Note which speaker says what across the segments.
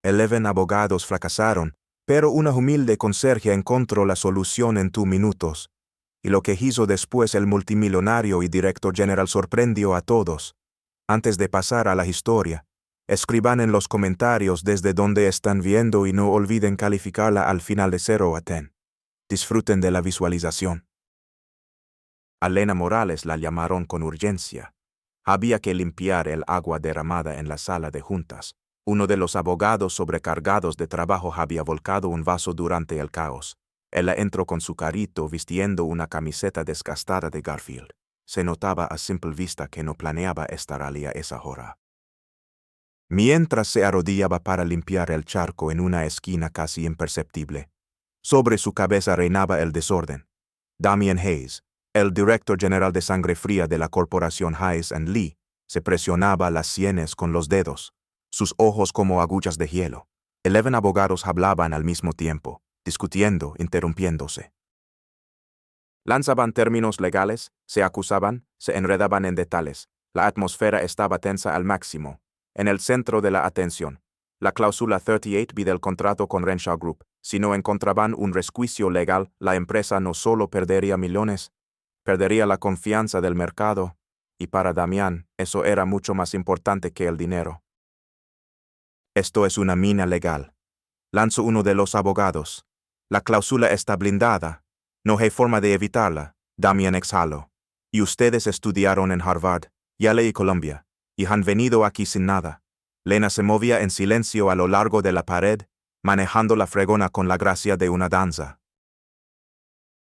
Speaker 1: 11 abogados fracasaron, pero una humilde conserje encontró la solución en 2 minutos. Y lo que hizo después el multimillonario y director general sorprendió a todos. Antes de pasar a la historia, escriban en los comentarios desde donde están viendo y no olviden calificarla al final de 0 a 10. Disfruten de la visualización. A Lena Morales la llamaron con urgencia. Había que limpiar el agua derramada en la sala de juntas. Uno de los abogados sobrecargados de trabajo había volcado un vaso durante el caos. Ella entró con su carrito vistiendo una camiseta desgastada de Garfield. Se notaba a simple vista que no planeaba estar allí a esa hora. Mientras se arrodillaba para limpiar el charco en una esquina casi imperceptible, sobre su cabeza reinaba el desorden. Damian Hayes, el director general de sangre fría de la corporación Hayes & Lee, se presionaba las sienes con los dedos, sus ojos como agujas de hielo. 11 abogados hablaban al mismo tiempo, discutiendo, interrumpiéndose. Lanzaban términos legales, se acusaban, se enredaban en detalles. La atmósfera estaba tensa al máximo. En el centro de la atención, la cláusula 38B del contrato con Renshaw Group. Si no encontraban un resquicio legal, la empresa no solo perdería millones, perdería la confianza del mercado, y para Damian, eso era mucho más importante que el dinero. Esto es una mina legal, lanzó uno de los abogados. La cláusula está blindada. No hay forma de evitarla. Damian exhaló. Y ustedes estudiaron en Harvard, Yale y Columbia, y han venido aquí sin nada. Lena se movía en silencio a lo largo de la pared, manejando la fregona con la gracia de una danza.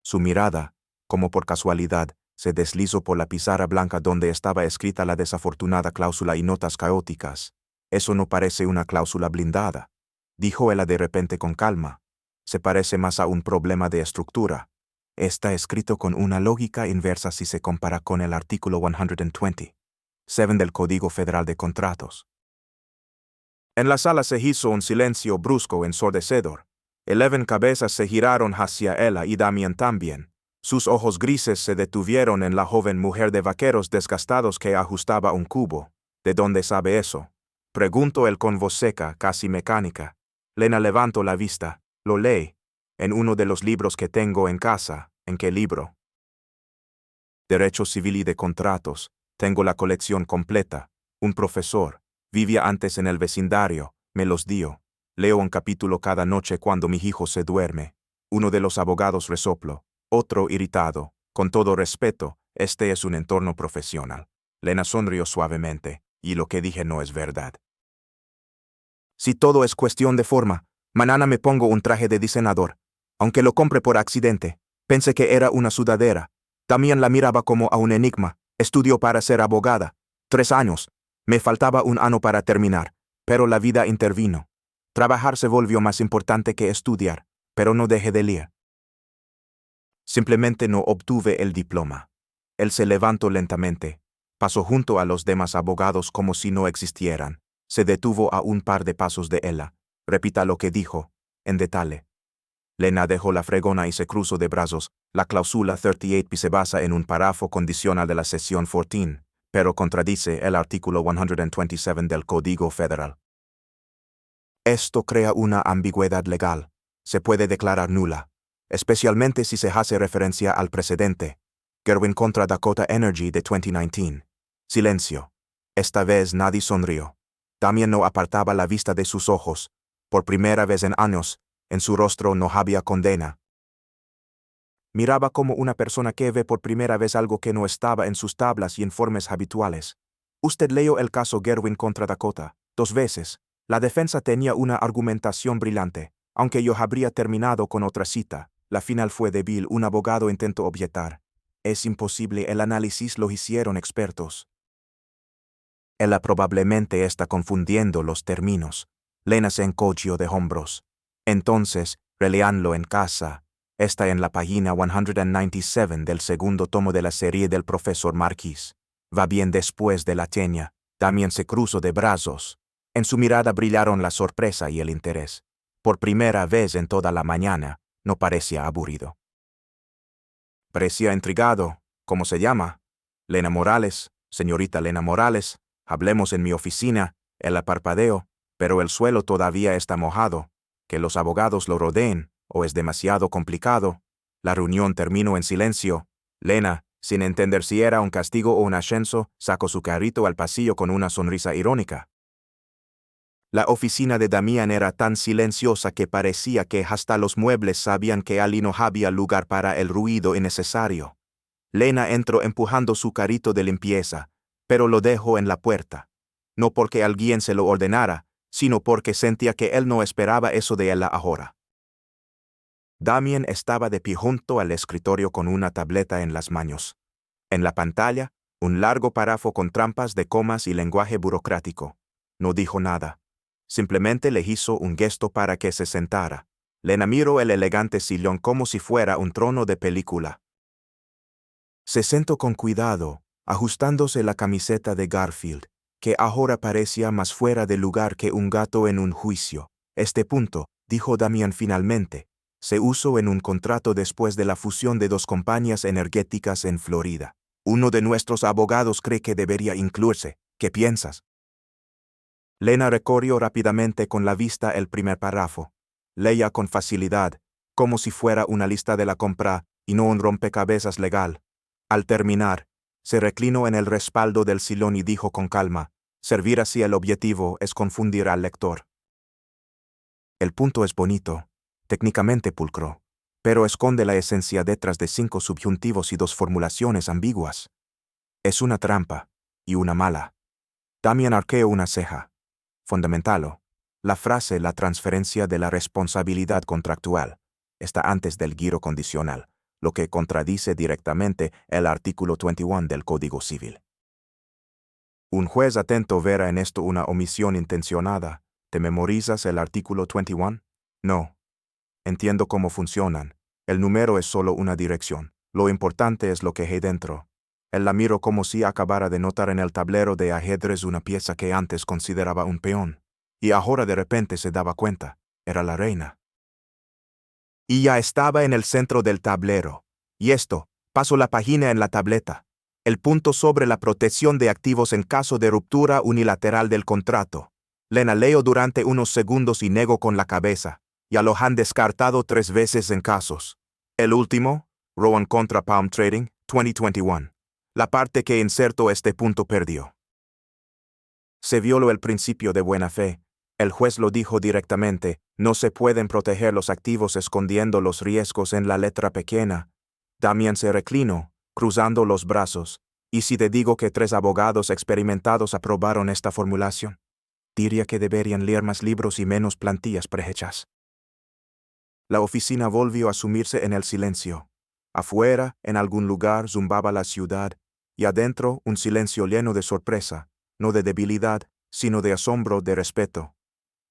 Speaker 1: Su mirada, como por casualidad, se deslizó por la pizarra blanca donde estaba escrita la desafortunada cláusula y notas caóticas. Eso no parece una cláusula blindada, dijo ella de repente con calma. Se parece más a un problema de estructura. Está escrito con una lógica inversa si se compara con el artículo 127 del Código Federal de Contratos. En la sala se hizo un silencio brusco ensordecedor. 11 cabezas se giraron hacia ella y Damian también. Sus ojos grises se detuvieron en la joven mujer de vaqueros desgastados que ajustaba un cubo. ¿De dónde sabe eso?, preguntó él con voz seca, casi mecánica. Lena levantó la vista. Lo lee. En uno de los libros que tengo en casa. ¿En qué libro? Derecho Civil y de Contratos. Tengo la colección completa. Un profesor. Vivía antes en el vecindario. Me los dio. Leo un capítulo cada noche cuando mi hijo se duerme. Uno de los abogados resopló. Otro irritado. Con todo respeto, este es un entorno profesional. Lena sonrió suavemente. Y lo que dije no es verdad. Si todo es cuestión de forma, mañana me pongo un traje de diseñador. Aunque lo compre por accidente. Pensé que era una sudadera. También la miraba como a un enigma. Estudió para ser abogada. 3 años. Me faltaba un año para terminar. Pero la vida intervino. Trabajar se volvió más importante que estudiar. Pero no dejé de leer. Simplemente no obtuve el diploma. Él se levantó lentamente. Pasó junto a los demás abogados como si no existieran. Se detuvo a un par de pasos de ella. Repita lo que dijo, en detalle. Lena dejó la fregona y se cruzó de brazos. La cláusula 38B se basa en un párrafo condicional de la sección 14, pero contradice el artículo 127 del Código Federal. Esto crea una ambigüedad legal. Se puede declarar nula, especialmente si se hace referencia al precedente. Gerwin contra Dakota Energy de 2019. Silencio. Esta vez nadie sonrió. También no apartaba la vista de sus ojos. Por primera vez en años, en su rostro no había condena. Miraba como una persona que ve por primera vez algo que no estaba en sus tablas y informes habituales. Usted leyó el caso Gerwin contra Dakota 2 veces. La defensa tenía una argumentación brillante. Aunque yo habría terminado con otra cita, la final fue débil. Un abogado intentó objetar. Es imposible, el análisis lo hicieron expertos. Ella probablemente está confundiendo los términos. Lena se encogió de hombros. Entonces, releanlo en casa. Está en la página 197 del segundo tomo de la serie del profesor Marquis. Va bien después de la teña. También se cruzó de brazos. En su mirada brillaron la sorpresa y el interés. Por primera vez en toda la mañana, no parecía aburrido. Parecía intrigado. ¿Cómo se llama? Lena Morales, señorita Lena Morales. Hablemos en mi oficina. Ella parpadeó. Pero el suelo todavía está mojado, que los abogados lo rodeen, o es demasiado complicado. La reunión terminó en silencio. Lena, sin entender si era un castigo o un ascenso, sacó su carrito al pasillo con una sonrisa irónica. La oficina de Damián era tan silenciosa que parecía que hasta los muebles sabían que allí no había lugar para el ruido innecesario. Lena entró empujando su carrito de limpieza, pero lo dejó en la puerta. No porque alguien se lo ordenara, sino porque sentía que él no esperaba eso de ella ahora. Damián estaba de pie junto al escritorio con una tableta en las manos. En la pantalla, un largo párrafo con trampas de comas y lenguaje burocrático. No dijo nada. Simplemente le hizo un gesto para que se sentara. Lena miró el elegante sillón como si fuera un trono de película. Se sentó con cuidado, ajustándose la camiseta de Garfield, que ahora parecía más fuera de lugar que un gato en un juicio. Este punto, dijo Damián finalmente, se usó en un contrato después de la fusión de dos compañías energéticas en Florida. Uno de nuestros abogados cree que debería incluirse. ¿Qué piensas? Lena recorrió rápidamente con la vista el primer párrafo. Leía con facilidad, como si fuera una lista de la compra y no un rompecabezas legal. Al terminar, se reclinó en el respaldo del sillón y dijo con calma, servir así el objetivo es confundir al lector. El punto es bonito, técnicamente pulcro, pero esconde la esencia detrás de 5 subjuntivos y 2 formulaciones ambiguas. Es una trampa, y una mala. Damián arqueó una ceja. Fundamentalo. La frase «la transferencia de la responsabilidad contractual» está antes del giro condicional, lo que contradice directamente el artículo 21 del Código Civil. Un juez atento verá en esto una omisión intencionada. ¿Te memorizas el artículo 21? No. Entiendo cómo funcionan. El número es solo una dirección. Lo importante es lo que hay dentro. Él la miró como si acabara de notar en el tablero de ajedrez una pieza que antes consideraba un peón. Y ahora de repente se daba cuenta. Era la reina. Y ya estaba en el centro del tablero. Y esto, pasó la página en la tableta. El punto sobre la protección de activos en caso de ruptura unilateral del contrato. Lena leyó durante unos segundos y negó con la cabeza. Ya lo han descartado 3 veces en casos. El último, Rowan contra Palm Trading, 2021. La parte que insertó este punto perdió. Se violó el principio de buena fe. El juez lo dijo directamente, no se pueden proteger los activos escondiendo los riesgos en la letra pequeña. Damián se reclinó, cruzando los brazos. ¿Y si te digo que 3 abogados experimentados aprobaron esta formulación? Diría que deberían leer más libros y menos plantillas prehechas. La oficina volvió a sumirse en el silencio. Afuera, en algún lugar, zumbaba la ciudad, y adentro un silencio lleno de sorpresa, no de debilidad, sino de asombro, de respeto.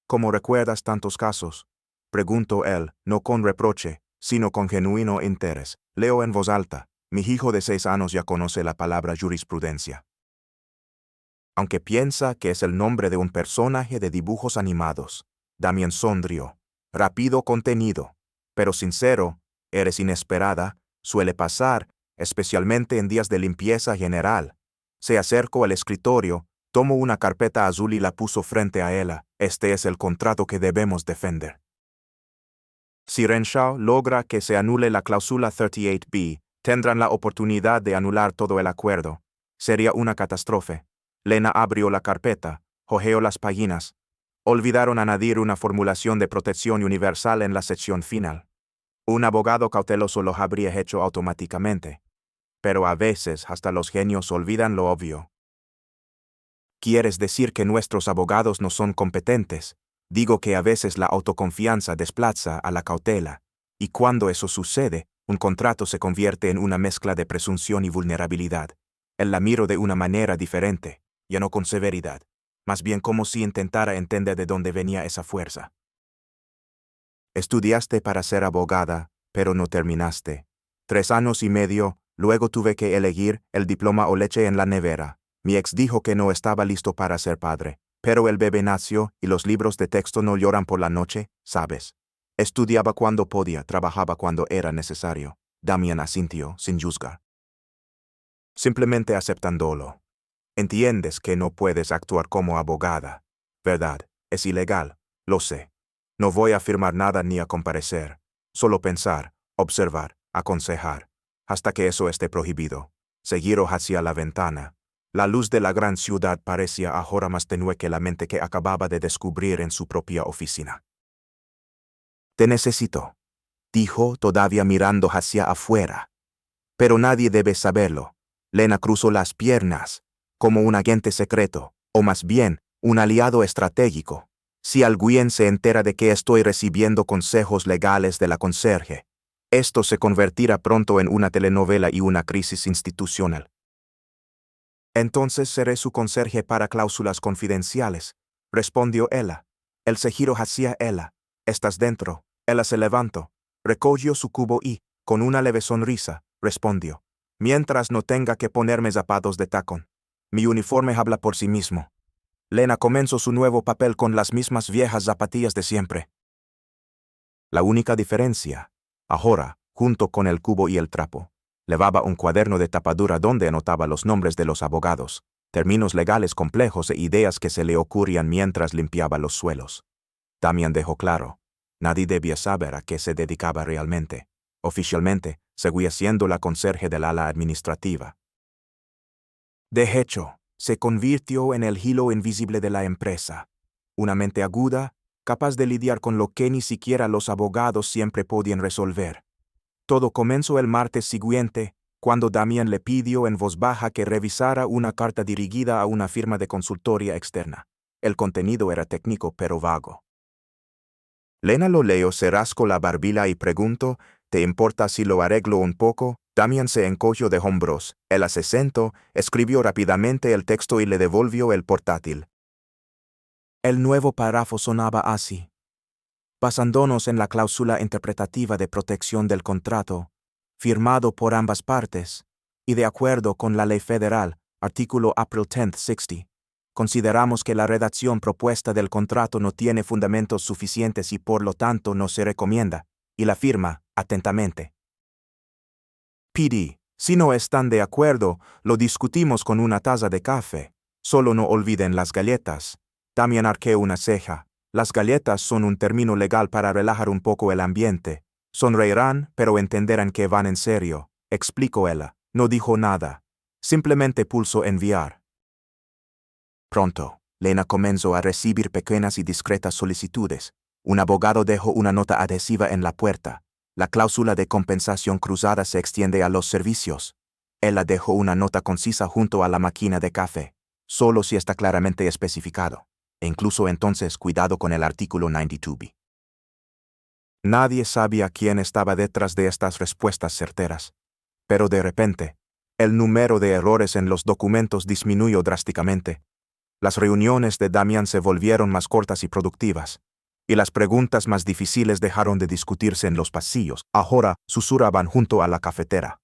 Speaker 1: ¿Cómo recuerdas tantos casos? Preguntó él, no con reproche, sino con genuino interés. Leo en voz alta. Mi hijo de 6 años ya conoce la palabra jurisprudencia. Aunque piensa que es el nombre de un personaje de dibujos animados. Damián sonrió. Rápido contenido, pero sincero, eres inesperada, suele pasar, especialmente en días de limpieza general. Se acercó al escritorio, tomó una carpeta azul y la puso frente a ella. Este es el contrato que debemos defender. Si Renshaw logra que se anule la cláusula 38B, tendrán la oportunidad de anular todo el acuerdo. Sería una catástrofe. Lena abrió la carpeta, hojeó las páginas. Olvidaron añadir una formulación de protección universal en la sección final. Un abogado cauteloso lo habría hecho automáticamente. Pero a veces hasta los genios olvidan lo obvio. ¿Quieres decir que nuestros abogados no son competentes? Digo que a veces la autoconfianza desplaza a la cautela, y cuando eso sucede, un contrato se convierte en una mezcla de presunción y vulnerabilidad. Él la miró de una manera diferente, ya no con severidad, más bien como si intentara entender de dónde venía esa fuerza. Estudiaste para ser abogada, pero no terminaste. 3 años y medio, luego tuve que elegir el diploma o leche en la nevera. Mi ex dijo que no estaba listo para ser padre, pero el bebé nació y los libros de texto no lloran por la noche, ¿sabes? Estudiaba cuando podía, trabajaba cuando era necesario. Damián asintió, sin juzgar. Simplemente aceptándolo. Entiendes que no puedes actuar como abogada, ¿verdad? Es ilegal, lo sé. No voy a afirmar nada ni a comparecer. Solo pensar, observar, aconsejar. Hasta que eso esté prohibido. Seguiró hacia la ventana. La luz de la gran ciudad parecía ahora más tenue que la mente que acababa de descubrir en su propia oficina. Te necesito, dijo todavía mirando hacia afuera. Pero nadie debe saberlo. Lena cruzó las piernas, como un agente secreto, o más bien, un aliado estratégico. Si alguien se entera de que estoy recibiendo consejos legales de la conserje, esto se convertirá pronto en una telenovela y una crisis institucional. Entonces seré su conserje para cláusulas confidenciales, respondió ella. Él se giró hacia ella. ¿Estás dentro? Ella se levantó, recogió su cubo y, con una leve sonrisa, respondió. Mientras no tenga que ponerme zapatos de tacón. Mi uniforme habla por sí mismo. Lena comenzó su nuevo papel con las mismas viejas zapatillas de siempre. La única diferencia, ahora, junto con el cubo y el trapo, llevaba un cuaderno de tapadura donde anotaba los nombres de los abogados, términos legales complejos e ideas que se le ocurrían mientras limpiaba los suelos. Damian dejó claro, nadie debía saber a qué se dedicaba realmente. Oficialmente, seguía siendo la conserje del ala administrativa. De hecho, se convirtió en el hilo invisible de la empresa. Una mente aguda, capaz de lidiar con lo que ni siquiera los abogados siempre podían resolver. Todo comenzó el martes siguiente, cuando Damian le pidió en voz baja que revisara una carta dirigida a una firma de consultoría externa. El contenido era técnico pero vago. Lena lo leyó, se rascó la barbilla y preguntó, ¿te importa si lo arreglo un poco? Damian se encogió de hombros. Él se sentó, escribió rápidamente el texto y le devolvió el portátil. El nuevo párrafo sonaba así. Basándonos en la cláusula interpretativa de protección del contrato, firmado por ambas partes, y de acuerdo con la ley federal, artículo April 10, 60, consideramos que la redacción propuesta del contrato no tiene fundamentos suficientes y por lo tanto no se recomienda, y la firma, atentamente. PD, si no están de acuerdo, lo discutimos con una taza de café. Solo no olviden las galletas. Damian arqueó una ceja. Las galletas son un término legal para relajar un poco el ambiente. Sonreirán, pero entenderán que van en serio, explicó ella. No dijo nada. Simplemente pulsó enviar. Pronto, Lena comenzó a recibir pequeñas y discretas solicitudes. Un abogado dejó una nota adhesiva en la puerta. La cláusula de compensación cruzada se extiende a los servicios. Ella dejó una nota concisa junto a la máquina de café, solo si está claramente especificado. E incluso entonces cuidado con el artículo 92B. Nadie sabía quién estaba detrás de estas respuestas certeras. Pero de repente, el número de errores en los documentos disminuyó drásticamente. Las reuniones de Damian se volvieron más cortas y productivas, y las preguntas más difíciles dejaron de discutirse en los pasillos. Ahora susurraban junto a la cafetera.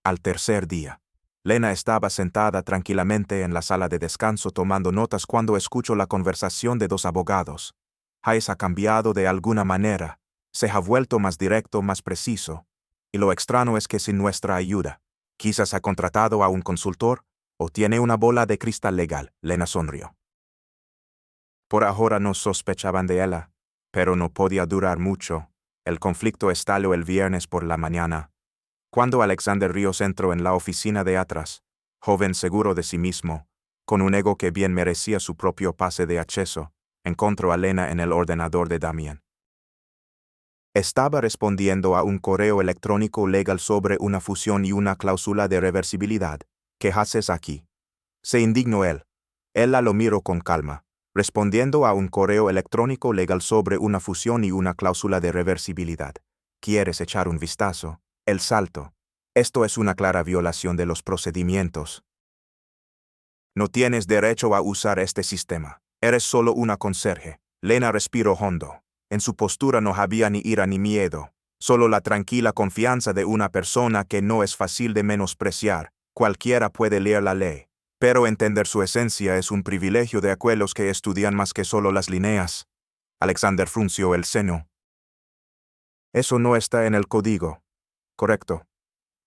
Speaker 1: Al tercer día, Lena estaba sentada tranquilamente en la sala de descanso tomando notas cuando escuchó la conversación de dos abogados. Hayes ha cambiado de alguna manera, se ha vuelto más directo, más preciso, y lo extraño es que sin nuestra ayuda, quizás ha contratado a un consultor, o tiene una bola de cristal legal. Lena sonrió. Por ahora no sospechaban de ella, pero no podía durar mucho. El conflicto estalló el viernes por la mañana, cuando Alexander Ríos entró en la oficina de atrás, joven seguro de sí mismo, con un ego que bien merecía su propio pase de acceso, encontró a Lena en el ordenador de Damian. Estaba respondiendo a un correo electrónico legal sobre una fusión y una cláusula de reversibilidad. ¿Qué haces aquí? Se indignó él. Ella lo miró con calma, respondiendo a un correo electrónico legal sobre una fusión y una cláusula de reversibilidad. ¿Quieres echar un vistazo? El salto. Esto es una clara violación de los procedimientos. No tienes derecho a usar este sistema. Eres solo una conserje. Lena respiró hondo. En su postura no había ni ira ni miedo, solo la tranquila confianza de una persona que no es fácil de menospreciar. Cualquiera puede leer la ley, pero entender su esencia es un privilegio de aquellos que estudian más que solo las líneas. Alexander frunció el ceño. Eso no está en el código. Correcto.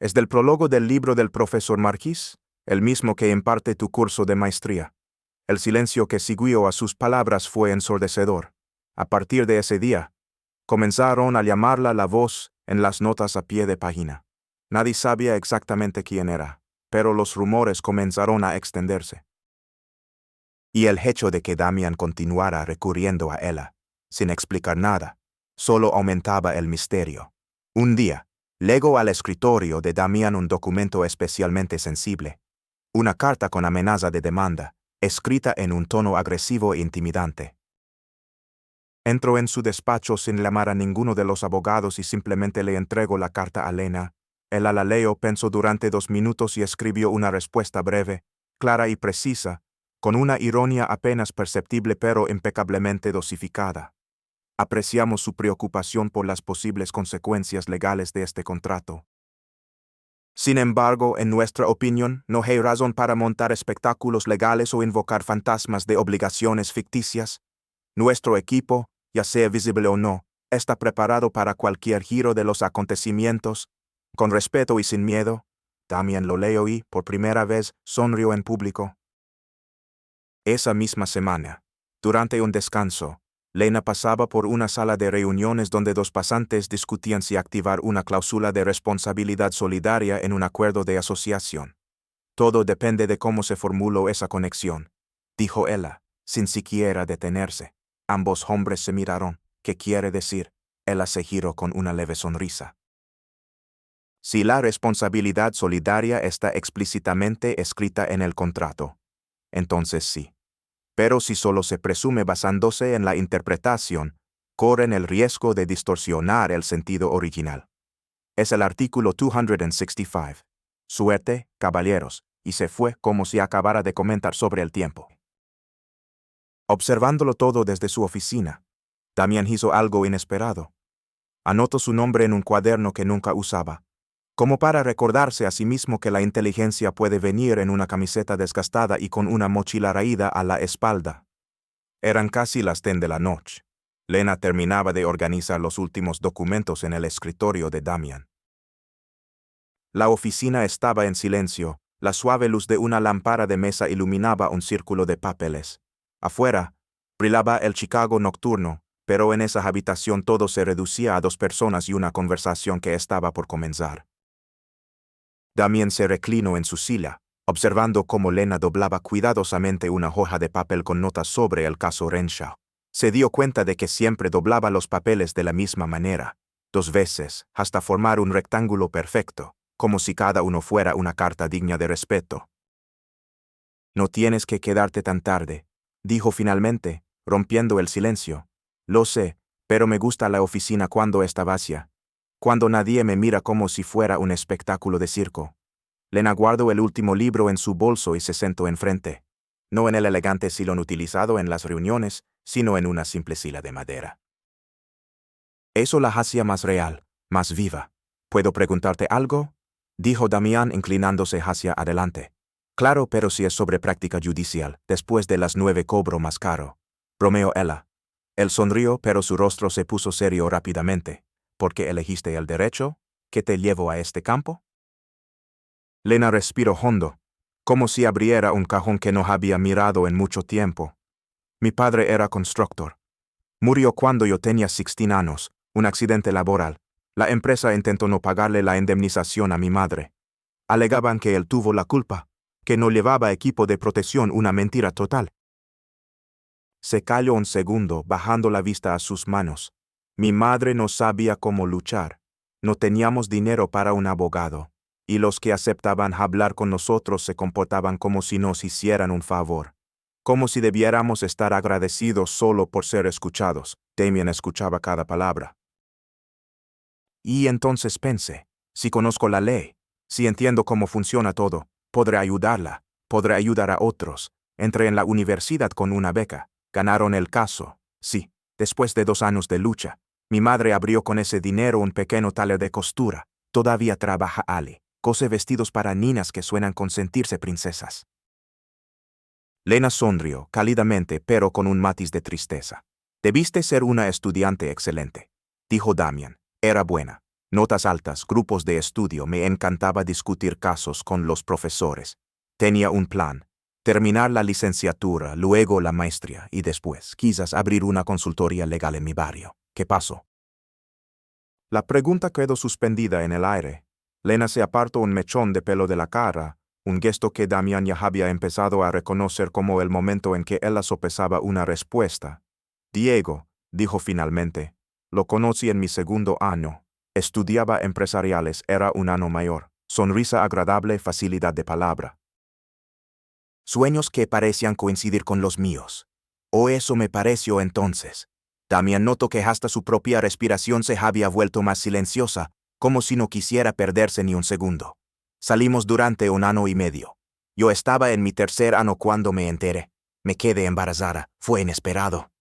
Speaker 1: Es del prólogo del libro del profesor Marquis, el mismo que imparte tu curso de maestría. El silencio que siguió a sus palabras fue ensordecedor. A partir de ese día, comenzaron a llamarla la voz en las notas a pie de página. Nadie sabía exactamente quién era, pero los rumores comenzaron a extenderse. Y el hecho de que Damian continuara recurriendo a ella, sin explicar nada, solo aumentaba el misterio. Un día, legó al escritorio de Damian un documento especialmente sensible. Una carta con amenaza de demanda, escrita en un tono agresivo e intimidante. Entró en su despacho sin llamar a ninguno de los abogados y simplemente le entregó la carta a Lena. Ella la leyó, pensó durante 2 minutos y escribió una respuesta breve, clara y precisa, con una ironía apenas perceptible pero impecablemente dosificada. Apreciamos su preocupación por las posibles consecuencias legales de este contrato. Sin embargo, en nuestra opinión, no hay razón para montar espectáculos legales o invocar fantasmas de obligaciones ficticias. Nuestro equipo, ya sea visible o no, está preparado para cualquier giro de los acontecimientos. Con respeto y sin miedo, Damian lo leyó y, por primera vez, sonrió en público. Esa misma semana, durante un descanso, Lena pasaba por una sala de reuniones donde 2 pasantes discutían si activar una cláusula de responsabilidad solidaria en un acuerdo de asociación. Todo depende de cómo se formuló esa conexión, dijo ella, sin siquiera detenerse. Ambos hombres se miraron. ¿Qué quiere decir? Ella se giró con una leve sonrisa. Si la responsabilidad solidaria está explícitamente escrita en el contrato, entonces sí. Pero si solo se presume basándose en la interpretación, corren el riesgo de distorsionar el sentido original. Es el artículo 265. Suerte, caballeros, y se fue como si acabara de comentar sobre el tiempo. Observándolo todo desde su oficina, Damian hizo algo inesperado. Anotó su nombre en un cuaderno que nunca usaba, como para recordarse a sí mismo que la inteligencia puede venir en una camiseta desgastada y con una mochila raída a la espalda. Eran casi las 10 de la noche. Lena terminaba de organizar los últimos documentos en el escritorio de Damian. La oficina estaba en silencio, la suave luz de una lámpara de mesa iluminaba un círculo de papeles. Afuera, brillaba el Chicago nocturno, pero en esa habitación todo se reducía a 2 personas y una conversación que estaba por comenzar. Damian se reclinó en su silla, observando cómo Lena doblaba cuidadosamente una hoja de papel con notas sobre el caso Renshaw. Se dio cuenta de que siempre doblaba los papeles de la misma manera, 2 veces, hasta formar un rectángulo perfecto, como si cada uno fuera una carta digna de respeto. «No tienes que quedarte tan tarde», dijo finalmente, rompiendo el silencio. «Lo sé, pero me gusta la oficina cuando está vacía. Cuando nadie me mira como si fuera un espectáculo de circo». Lena guardó el último libro en su bolso y se sentó enfrente. No en el elegante sillón utilizado en las reuniones, sino en una simple silla de madera. Eso la hacía más real, más viva. «¿Puedo preguntarte algo?», dijo Damian inclinándose hacia adelante. «Claro, pero si es sobre práctica judicial, después de las 9 cobro más caro», bromeó ella. Él sonrió, pero su rostro se puso serio rápidamente. «¿Por qué elegiste el derecho? ¿Qué te llevó a este campo?». Lena respiró hondo, como si abriera un cajón que no había mirado en mucho tiempo. «Mi padre era constructor. Murió cuando yo tenía 16 años, un accidente laboral. La empresa intentó no pagarle la indemnización a mi madre. Alegaban que él tuvo la culpa, que no llevaba equipo de protección, una mentira total». Se calló un segundo, bajando la vista a sus manos. «Mi madre no sabía cómo luchar. No teníamos dinero para un abogado. Y los que aceptaban hablar con nosotros se comportaban como si nos hicieran un favor. Como si debiéramos estar agradecidos solo por ser escuchados». Damian escuchaba cada palabra. Y entonces pensé, si conozco la ley, si entiendo cómo funciona todo, podré ayudarla, podré ayudar a otros. Entré en la universidad con una beca. Ganaron el caso. Sí, después de 2 años de lucha, mi madre abrió con ese dinero un pequeño taller de costura. Todavía trabaja Ali. Cose vestidos para niñas que suenan con sentirse princesas. Lena sonrió cálidamente, pero con un matiz de tristeza. «Debiste ser una estudiante excelente», dijo Damian. «Era buena. Notas altas, grupos de estudio, me encantaba discutir casos con los profesores. Tenía un plan. terminar la licenciatura, luego la maestría y después, quizás abrir una consultoría legal en mi barrio. ¿Qué pasó? La pregunta quedó suspendida en el aire. Lena se apartó un mechón de pelo de la cara, un gesto que Damián ya había empezado a reconocer como el momento en que ella sopesaba una respuesta. Diego, dijo finalmente, lo conocí en mi segundo año. Estudiaba empresariales, era un año mayor. Sonrisa agradable, facilidad de palabra. Sueños que parecían coincidir con los míos. O eso me pareció entonces. También notó que hasta su propia respiración se había vuelto más silenciosa, como si no quisiera perderse ni un segundo. Salimos durante un año y medio. Yo estaba en mi tercer año cuando me enteré. Me quedé embarazada, fue inesperado.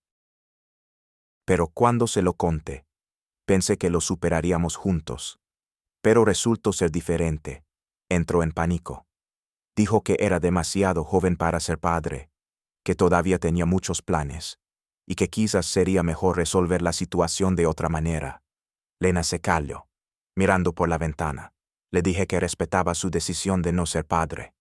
Speaker 1: Pero cuando se lo conté, pensé que lo superaríamos juntos. Pero resultó ser diferente. Entró en pánico. Dijo que era demasiado joven para ser padre, que todavía tenía muchos planes, y que quizás sería mejor resolver la situación de otra manera. Lena se calló, mirando por la ventana. Le dije que respetaba su decisión de no ser padre,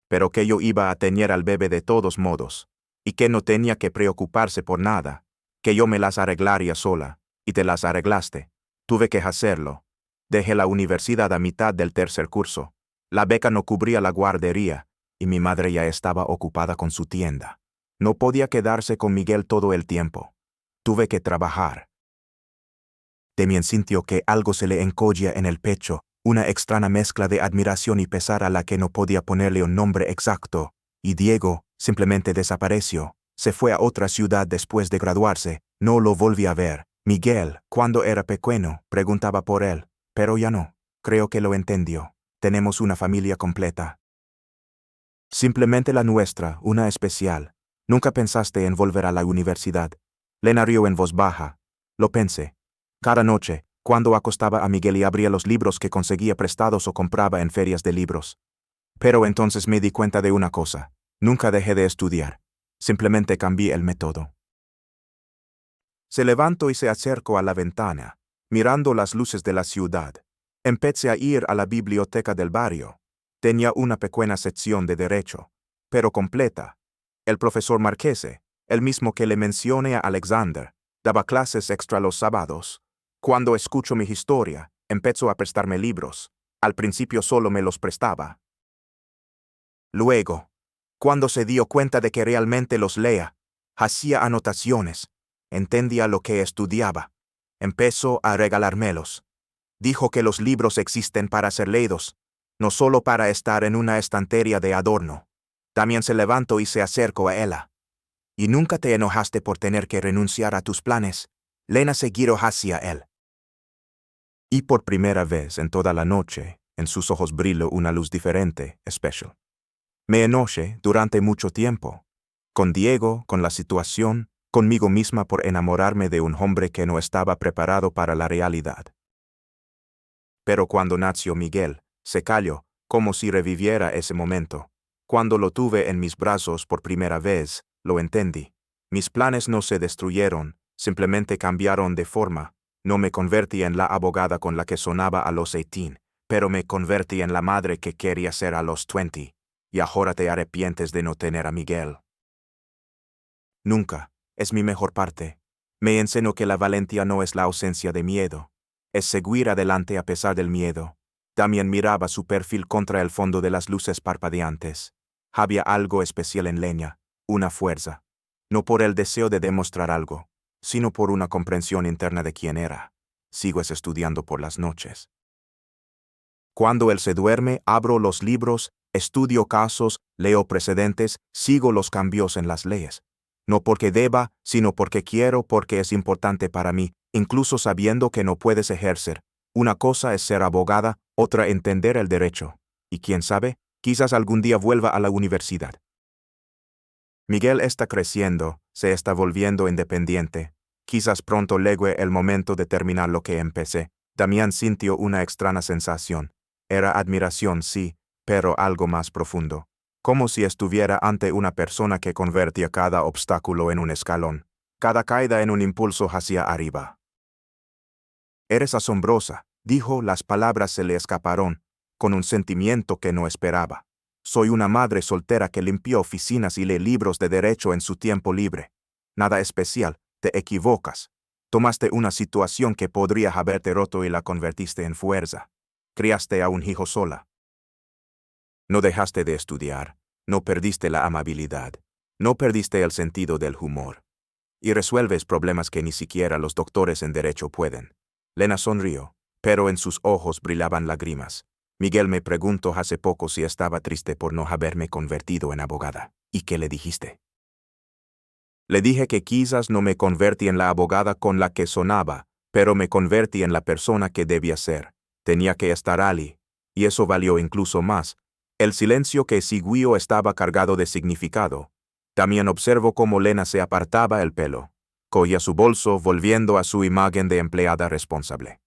Speaker 1: pero que yo iba a tener al bebé de todos modos, y que no tenía que preocuparse por nada, que yo me las arreglaría sola, y te las arreglaste. Tuve que hacerlo. Dejé la universidad a mitad del tercer curso. La beca no cubría la guardería, y mi madre ya estaba ocupada con su tienda. No podía quedarse con Miguel todo el tiempo. Tuve que trabajar. Demian sintió que algo se le encollía en el pecho, una extraña mezcla de admiración y pesar a la que no podía ponerle un nombre exacto, y Diego simplemente desapareció. Se fue a otra ciudad después de graduarse, no lo volví a ver. Miguel, cuando era pequeño, preguntaba por él, pero ya no. Creo que lo entendió. Tenemos una familia completa. Simplemente la nuestra, una especial. ¿Nunca pensaste en volver a la universidad? Lena rió en voz baja. Lo pensé. Cada noche, cuando acostaba a Miguel y abría los libros que conseguía prestados o compraba en ferias de libros. Pero entonces me di cuenta de una cosa. Nunca dejé de estudiar. Simplemente cambié el método. Se levantó y se acercó a la ventana, mirando las luces de la ciudad. Empecé a ir a la biblioteca del barrio. Tenía una pequeña sección de derecho, pero completa. El profesor Marchese, el mismo que le mencioné a Alexander, daba clases extra los sábados. Cuando escuchó mi historia, empezó a prestarme libros. Al principio solo me los prestaba. Luego, cuando se dio cuenta de que realmente los leía, hacía anotaciones, entendía lo que estudiaba, empezó a regalármelos. Dijo que los libros existen para ser leídos, no solo para estar en una estantería de adorno. También se levantó y se acercó a ella. ¿Y nunca te enojaste por tener que renunciar a tus planes? Lena se giró hacia él. Y por primera vez en toda la noche, en sus ojos brilló una luz diferente, especial. Me enojé durante mucho tiempo. Con Diego, con la situación, conmigo misma por enamorarme de un hombre que no estaba preparado para la realidad. Pero cuando nació Miguel, se calló, como si reviviera ese momento. Cuando lo tuve en mis brazos por primera vez, lo entendí. Mis planes no se destruyeron, simplemente cambiaron de forma. No me convertí en la abogada con la que sonaba a los 18, pero me convertí en la madre que quería ser a los 20. Y ahora te arrepientes de no tener a Miguel. Nunca, es mi mejor parte. Me enseñó que la valentía no es la ausencia de miedo. Es seguir adelante a pesar del miedo. También miraba su perfil contra el fondo de las luces parpadeantes. Había algo especial en Lena, una fuerza. No por el deseo de demostrar algo, sino por una comprensión interna de quién era. Sigues estudiando por las noches. Cuando él se duerme, abro los libros, estudio casos, leo precedentes, sigo los cambios en las leyes. No porque deba, sino porque quiero, porque es importante para mí, incluso sabiendo que no puedes ejercer. Una cosa es ser abogada, otra entender el derecho. Y quién sabe, quizás algún día vuelva a la universidad. Miguel está creciendo, se está volviendo independiente. Quizás pronto llegue el momento de terminar lo que empecé. Damián sintió una extraña sensación. Era admiración, sí, pero algo más profundo. Como si estuviera ante una persona que convertía cada obstáculo en un escalón, cada caída en un impulso hacia arriba. Eres asombrosa, dijo, las palabras se le escaparon, con un sentimiento que no esperaba. Soy una madre soltera que limpia oficinas y lee libros de derecho en su tiempo libre. Nada especial, te equivocas. Tomaste una situación que podría haberte roto y la convertiste en fuerza. Criaste a un hijo sola. No dejaste de estudiar, no perdiste la amabilidad, no perdiste el sentido del humor. Y resuelves problemas que ni siquiera los doctores en derecho pueden. Lena sonrió, pero en sus ojos brillaban lágrimas. Miguel me preguntó hace poco si estaba triste por no haberme convertido en abogada. ¿Y qué le dijiste? Le dije que quizás no me convertí en la abogada con la que sonaba, pero me convertí en la persona que debía ser. Tenía que estar allí, y eso valió incluso más. El silencio que siguió estaba cargado de significado. También observó cómo Lena se apartaba el pelo. Cogía su bolso, volviendo a su imagen de empleada responsable.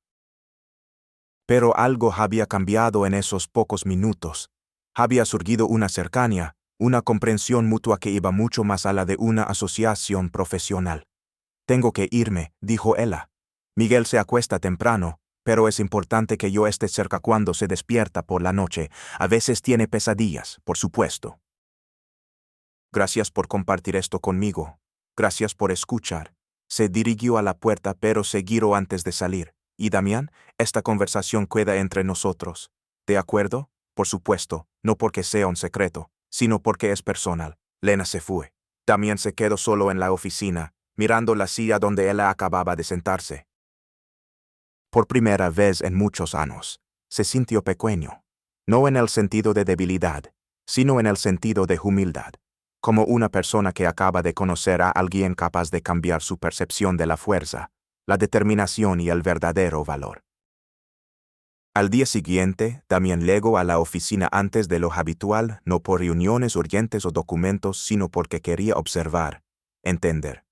Speaker 1: Pero algo había cambiado en esos pocos minutos. Había surgido una cercanía, una comprensión mutua que iba mucho más allá de una asociación profesional. Tengo que irme, dijo ella. Miguel se acuesta temprano, pero es importante que yo esté cerca cuando se despierta por la noche. A veces tiene pesadillas, por supuesto. Gracias por compartir esto conmigo. Gracias por escuchar. Se dirigió a la puerta pero se giró antes de salir. Y Damián, esta conversación queda entre nosotros. ¿De acuerdo? Por supuesto, no porque sea un secreto, sino porque es personal. Lena se fue. Damián se quedó solo en la oficina, mirando la silla donde ella acababa de sentarse. Por primera vez en muchos años, se sintió pequeño. No en el sentido de debilidad, sino en el sentido de humildad. Como una persona que acaba de conocer a alguien capaz de cambiar su percepción de la fuerza, la determinación y el verdadero valor. Al día siguiente, Damián llegó a la oficina antes de lo habitual, no por reuniones urgentes o documentos, sino porque quería observar, entender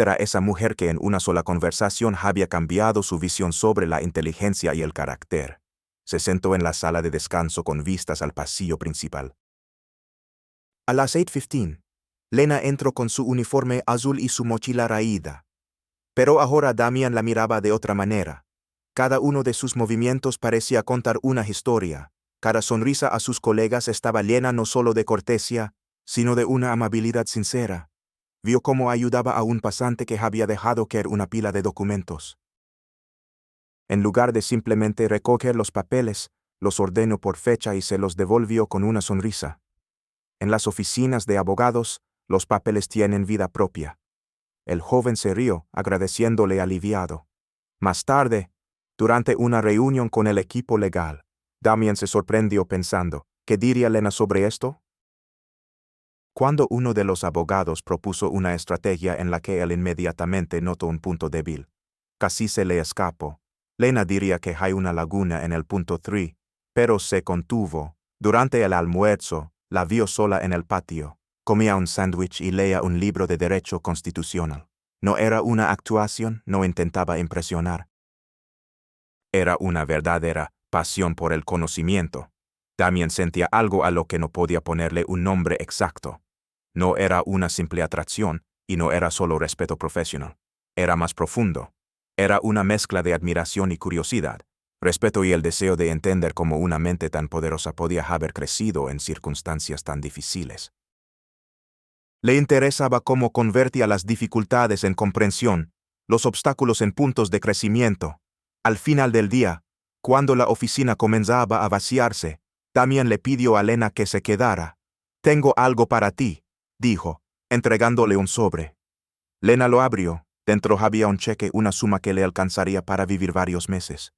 Speaker 1: a esa mujer que en una sola conversación había cambiado su visión sobre la inteligencia y el carácter. Se sentó en la sala de descanso con vistas al pasillo principal. A las 8:15, Lena entró con su uniforme azul y su mochila raída. Pero ahora Damián la miraba de otra manera. Cada uno de sus movimientos parecía contar una historia. Cada sonrisa a sus colegas estaba llena no solo de cortesía, sino de una amabilidad sincera. Vio cómo ayudaba a un pasante que había dejado caer una pila de documentos. En lugar de simplemente recoger los papeles, los ordenó por fecha y se los devolvió con una sonrisa. En las oficinas de abogados, los papeles tienen vida propia. El joven se rió, agradeciéndole aliviado. Más tarde, durante una reunión con el equipo legal, Damián se sorprendió pensando, ¿qué diría Lena sobre esto? Cuando uno de los abogados propuso una estrategia en la que él inmediatamente notó un punto débil, casi se le escapó. Lena diría que hay una laguna en el punto 3, pero se contuvo. Durante el almuerzo, la vio sola en el patio. Comía un sándwich y leía un libro de derecho constitucional. No era una actuación, no intentaba impresionar. Era una verdadera pasión por el conocimiento. Damián sentía algo a lo que no podía ponerle un nombre exacto. No era una simple atracción, y no era solo respeto profesional. Era más profundo. Era una mezcla de admiración y curiosidad, respeto y el deseo de entender cómo una mente tan poderosa podía haber crecido en circunstancias tan difíciles. Le interesaba cómo convertía las dificultades en comprensión, los obstáculos en puntos de crecimiento. Al final del día, cuando la oficina comenzaba a vaciarse, Damián le pidió a Lena que se quedara. «Tengo algo para ti», dijo, entregándole un sobre. Lena lo abrió. Dentro había un cheque, una suma que le alcanzaría para vivir varios meses.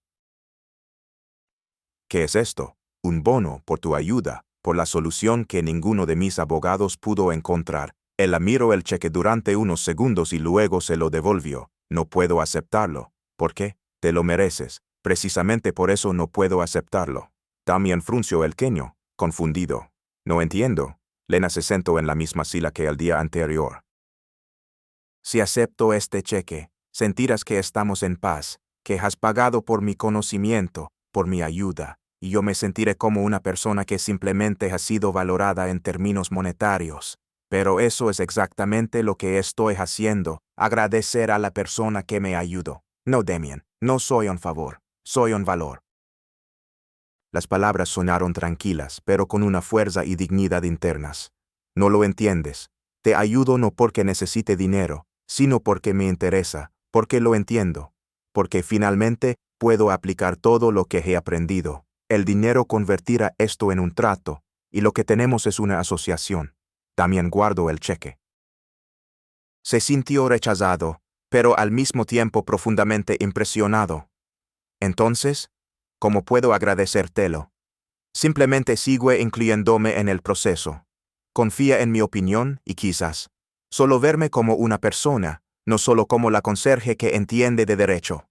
Speaker 1: «¿Qué es esto?» «Un bono por tu ayuda, por la solución que ninguno de mis abogados pudo encontrar». Él miró el cheque durante unos segundos y luego se lo devolvió. «No puedo aceptarlo». «¿Por qué?» «Te lo mereces. Precisamente por eso no puedo aceptarlo». Damián frunció el ceño, confundido. «No entiendo». Lena se sentó en la misma silla que el día anterior. «Si acepto este cheque, sentirás que estamos en paz, que has pagado por mi conocimiento, por mi ayuda, y yo me sentiré como una persona que simplemente ha sido valorada en términos monetarios. Pero eso es exactamente lo que estoy haciendo, agradecer a la persona que me ayudó. No, Damián, no soy un favor, soy un valor». Las palabras sonaron tranquilas, pero con una fuerza y dignidad internas. No lo entiendes. Te ayudo no porque necesite dinero, sino porque me interesa, porque lo entiendo, porque finalmente puedo aplicar todo lo que he aprendido. El dinero convertirá esto en un trato, y lo que tenemos es una asociación. También guardo el cheque. Se sintió rechazado, pero al mismo tiempo profundamente impresionado. Entonces, ¿cómo puedo agradecértelo? Simplemente sigue incluyéndome en el proceso. Confía en mi opinión y quizás solo verme como una persona, no solo como la conserje que entiende de derecho.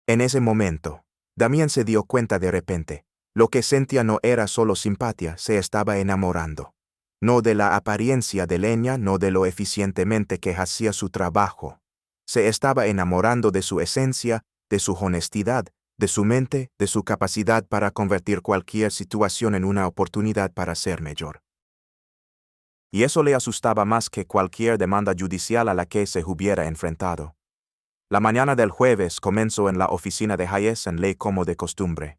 Speaker 1: En ese momento, Damián se dio cuenta de repente. Lo que sentía no era solo simpatía, se estaba enamorando. No de la apariencia de Lena, no de lo eficientemente que hacía su trabajo. Se estaba enamorando de su esencia, de su honestidad, de su mente, de su capacidad para convertir cualquier situación en una oportunidad para ser mejor. Y eso le asustaba más que cualquier demanda judicial a la que se hubiera enfrentado. La mañana del jueves comenzó en la oficina de Hayes en Ley como de costumbre.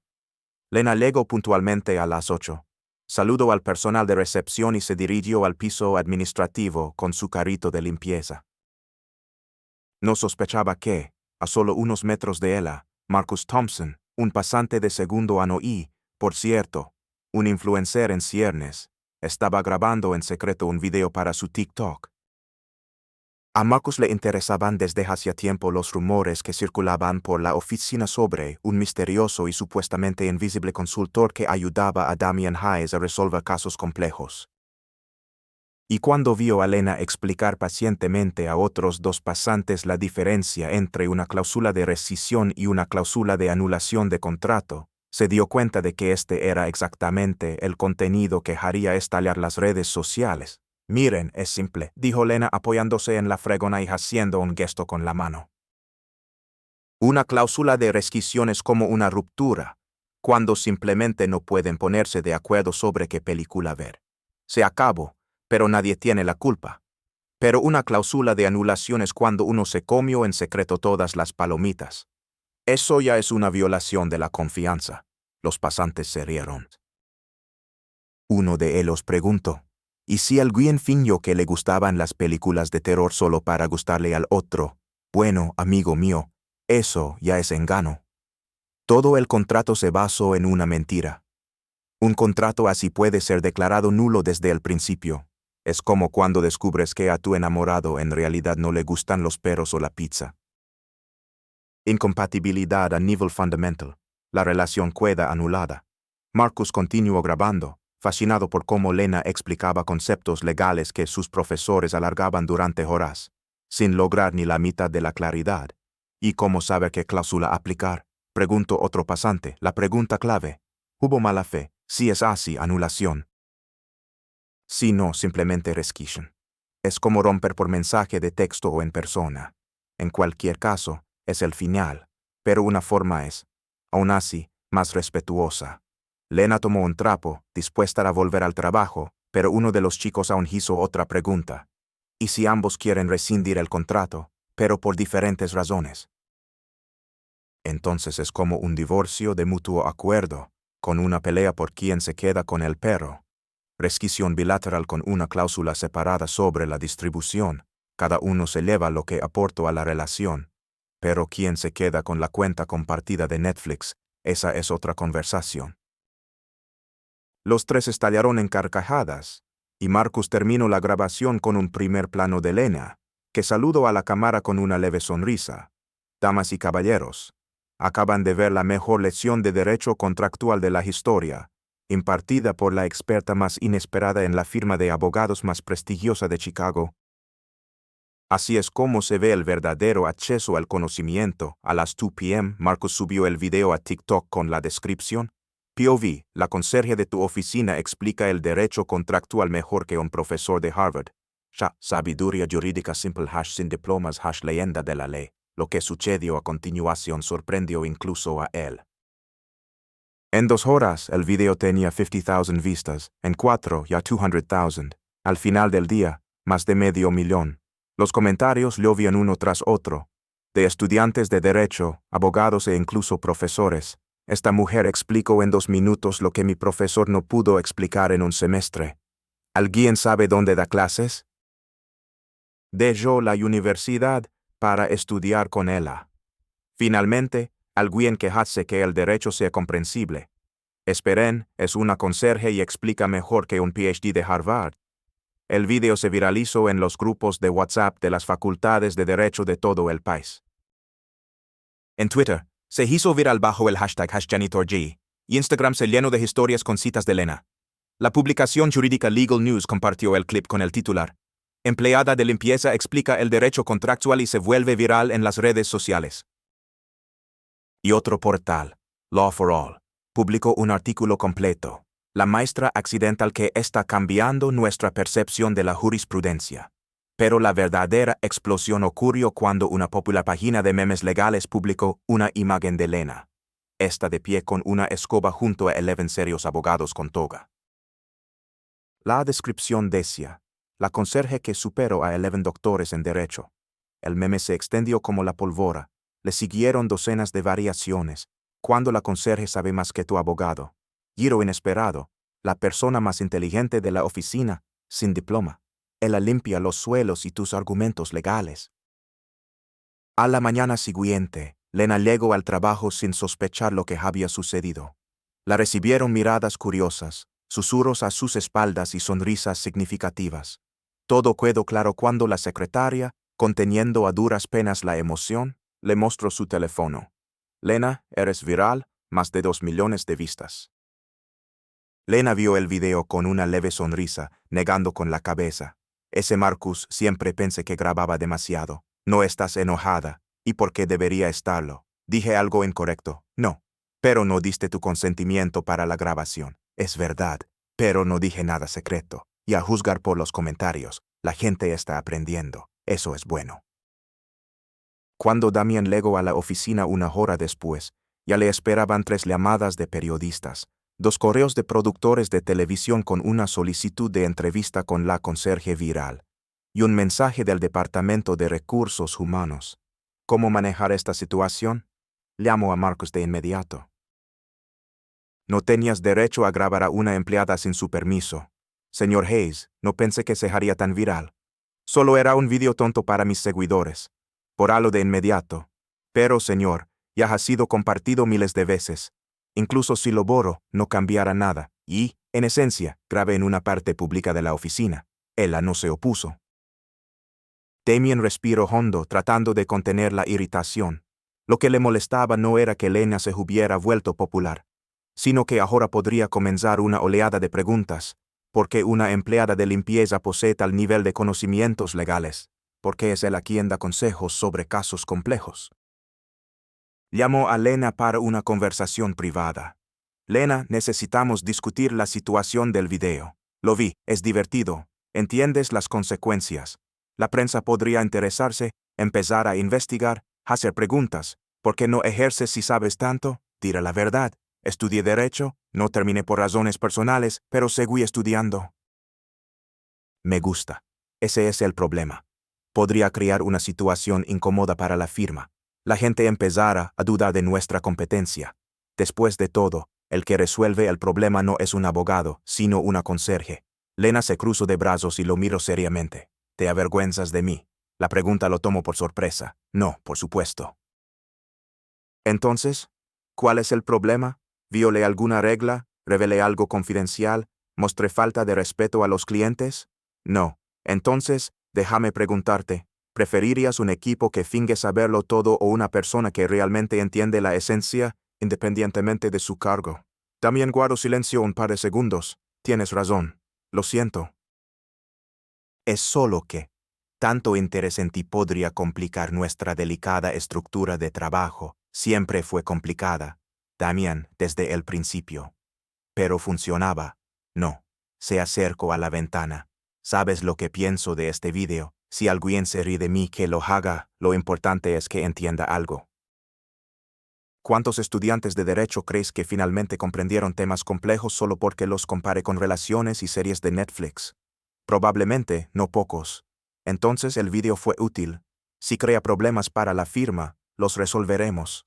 Speaker 1: Lena llegó puntualmente a las 8. Saludó al personal de recepción y se dirigió al piso administrativo con su carrito de limpieza. No sospechaba que, a solo unos metros de ella, Marcus Thompson, un pasante de segundo año y, por cierto, un influencer en ciernes, estaba grabando en secreto un video para su TikTok. A Marcus le interesaban desde hacía tiempo los rumores que circulaban por la oficina sobre un misterioso y supuestamente invisible consultor que ayudaba a Damian Hayes a resolver casos complejos. Y cuando vio a Lena explicar pacientemente a otros dos pasantes la diferencia entre una cláusula de rescisión y una cláusula de anulación de contrato, se dio cuenta de que este era exactamente el contenido que haría estallar las redes sociales. Miren, es simple, dijo Lena apoyándose en la fregona y haciendo un gesto con la mano. Una cláusula de rescisión es como una ruptura, cuando simplemente no pueden ponerse de acuerdo sobre qué película ver. Se acabó, pero nadie tiene la culpa. Pero una cláusula de anulación es cuando uno se comió en secreto todas las palomitas. Eso ya es una violación de la confianza. Los pasantes se rieron. Uno de ellos preguntó: ¿y si alguien fingió que le gustaban las películas de terror solo para gustarle al otro? Bueno, amigo mío, eso ya es engaño. Todo el contrato se basó en una mentira. Un contrato así puede ser declarado nulo desde el principio. Es como cuando descubres que a tu enamorado en realidad no le gustan los perros o la pizza. Incompatibilidad a nivel fundamental. La relación queda anulada. Marcus continuó grabando, fascinado por cómo Lena explicaba conceptos legales que sus profesores alargaban durante horas, sin lograr ni la mitad de la claridad. ¿Y cómo saber qué cláusula aplicar?, preguntó otro pasante. La pregunta clave. ¿Hubo mala fe? Si es así, anulación. Si no, simplemente rescission. Es como romper por mensaje de texto o en persona. En cualquier caso, es el final, pero una forma es, aún así, más respetuosa. Lena tomó un trapo, dispuesta a volver al trabajo, pero uno de los chicos aún hizo otra pregunta. ¿Y si ambos quieren rescindir el contrato, pero por diferentes razones? Entonces es como un divorcio de mutuo acuerdo, con una pelea por quién se queda con el perro. Rescisión bilateral con una cláusula separada sobre la distribución. Cada uno se lleva lo que aportó a la relación. Pero quién se queda con la cuenta compartida de Netflix, esa es otra conversación. Los tres estallaron en carcajadas, y Marcus terminó la grabación con un primer plano de Lena, que saludó a la cámara con una leve sonrisa. Damas y caballeros, acaban de ver la mejor lección de derecho contractual de la historia, impartida por la experta más inesperada en la firma de abogados más prestigiosa de Chicago. Así es como se ve el verdadero acceso al conocimiento. A las 2 p.m., Marcus subió el video a TikTok con la descripción: POV, la conserje de tu oficina explica el derecho contractual mejor que un profesor de Harvard. Sabiduría jurídica simple / sin diplomas / leyenda de la ley. Lo que sucedió a continuación sorprendió incluso a él. En 2 horas, el video tenía 50,000 vistas, en 4 ya 200,000. Al final del día, más de 500,000. Los comentarios llovían uno tras otro, de estudiantes de derecho, abogados e incluso profesores. Esta mujer explicó en 2 minutos lo que mi profesor no pudo explicar en un semestre. ¿Alguien sabe dónde da clases? Dejó la universidad para estudiar con ella. Finalmente, alguien que hace que el derecho sea comprensible. Esperen, es una conserje y explica mejor que un PhD de Harvard. El video se viralizó en los grupos de WhatsApp de las facultades de derecho de todo el país. En Twitter, se hizo viral bajo el hashtag #JanitorG, y Instagram se llenó de historias con citas de Lena. La publicación jurídica Legal News compartió el clip con el titular: Empleada de limpieza explica el derecho contractual y se vuelve viral en las redes sociales. Y otro portal, Law for All, publicó un artículo completo: La maestra accidental que está cambiando nuestra percepción de la jurisprudencia. Pero la verdadera explosión ocurrió cuando una popular página de memes legales publicó una imagen de Lena. Está de pie con una escoba junto a 11 serios abogados con toga. La descripción decía: la conserje que superó a 11 doctores en derecho. El meme se extendió como la pólvora. Le siguieron docenas de variaciones. Cuando la conserje sabe más que tu abogado. Giro inesperado. La persona más inteligente de la oficina, sin diploma. Ella limpia los suelos y tus argumentos legales. A la mañana siguiente, Lena llegó al trabajo sin sospechar lo que había sucedido. La recibieron miradas curiosas, susurros a sus espaldas y sonrisas significativas. Todo quedó claro cuando la secretaria, conteniendo a duras penas la emoción, le mostró su teléfono. Lena, eres viral, más de 2 millones de vistas. Lena vio el video con una leve sonrisa, negando con la cabeza. Ese Marcus siempre pensé que grababa demasiado. No estás enojada. ¿Y por qué debería estarlo? ¿Dije algo incorrecto? No. Pero no diste tu consentimiento para la grabación. Es verdad. Pero no dije nada secreto. Y a juzgar por los comentarios, la gente está aprendiendo. Eso es bueno. Cuando Damian llegó a la oficina una hora después, ya le esperaban 3 llamadas de periodistas, 2 correos de productores de televisión con una solicitud de entrevista con la conserje viral, y un mensaje del Departamento de Recursos Humanos. ¿Cómo manejar esta situación? Llamo a Marcus de inmediato. No tenías derecho a grabar a una empleada sin su permiso. Señor Hayes, no pensé que se haría tan viral. Solo era un video tonto para mis seguidores. Borralo de inmediato. Pero, señor, ya ha sido compartido miles de veces. Incluso si lo borro, no cambiará nada. Y, en esencia, grabé en una parte pública de la oficina. Ella no se opuso. Damien respiró hondo tratando de contener la irritación. Lo que le molestaba no era que Lena se hubiera vuelto popular, sino que ahora podría comenzar una oleada de preguntas. ¿Por qué una empleada de limpieza posee tal nivel de conocimientos legales? ¿Por qué es ella quien da consejos sobre casos complejos? Llamó a Lena para una conversación privada. Lena, necesitamos discutir la situación del video. Lo vi, es divertido. ¿Entiendes las consecuencias? La prensa podría interesarse, empezar a investigar, hacer preguntas. ¿Por qué no ejerces si sabes tanto? Tira la verdad. Estudié derecho, no terminé por razones personales, pero seguí estudiando. Me gusta. Ese es el problema. Podría crear una situación incómoda para la firma. La gente empezará a dudar de nuestra competencia. Después de todo, el que resuelve el problema no es un abogado, sino una conserje. Lena se cruzó de brazos y lo miró seriamente. ¿Te avergüenzas de mí? La pregunta lo tomó por sorpresa. No, por supuesto. Entonces, ¿cuál es el problema? ¿Violé alguna regla? ¿Revelé algo confidencial? ¿Mostré falta de respeto a los clientes? No. Entonces, déjame preguntarte, ¿preferirías un equipo que finge saberlo todo o una persona que realmente entiende la esencia, independientemente de su cargo? También guardo silencio un par de segundos. Tienes razón. Lo siento. Es solo que tanto interés en ti podría complicar nuestra delicada estructura de trabajo. Siempre fue complicada, Damian, desde el principio. Pero funcionaba. No. Se acercó a la ventana. ¿Sabes lo que pienso de este video? Si alguien se ríe de mí, que lo haga. Lo importante es que entienda algo. ¿Cuántos estudiantes de derecho crees que finalmente comprendieron temas complejos solo porque los compare con relaciones y series de Netflix? Probablemente, no pocos. Entonces el video fue útil. Si crea problemas para la firma, los resolveremos.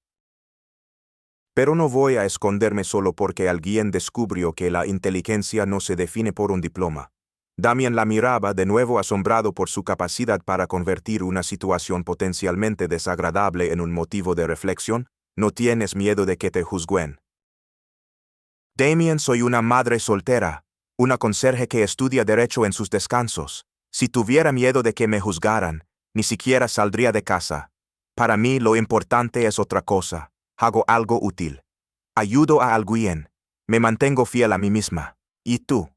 Speaker 1: Pero no voy a esconderme solo porque alguien descubrió que la inteligencia no se define por un diploma. Damian la miraba de nuevo asombrado por su capacidad para convertir una situación potencialmente desagradable en un motivo de reflexión. ¿No tienes miedo de que te juzguen? Damien, soy una madre soltera, una conserje que estudia derecho en sus descansos. Si tuviera miedo de que me juzgaran, ni siquiera saldría de casa. Para mí lo importante es otra cosa. Hago algo útil. Ayudo a alguien. Me mantengo fiel a mí misma. ¿Y tú?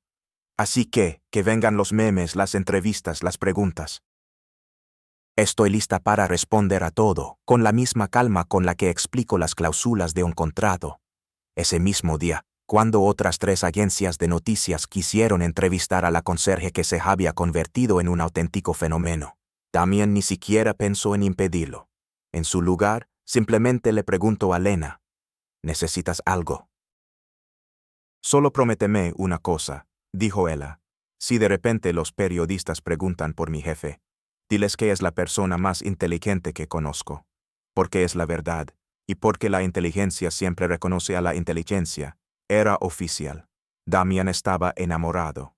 Speaker 1: Así que vengan los memes, las entrevistas, las preguntas. Estoy lista para responder a todo, con la misma calma con la que explico las cláusulas de un contrato. Ese mismo día, cuando otras 3 agencias de noticias quisieron entrevistar a la conserje que se había convertido en un auténtico fenómeno, Damien ni siquiera pensó en impedirlo. En su lugar, simplemente le preguntó a Lena, ¿necesitas algo? Solo prométeme una cosa, dijo ella. Si de repente los periodistas preguntan por mi jefe, diles que es la persona más inteligente que conozco. Porque es la verdad, y porque la inteligencia siempre reconoce a la inteligencia. Era oficial. Damian estaba enamorado.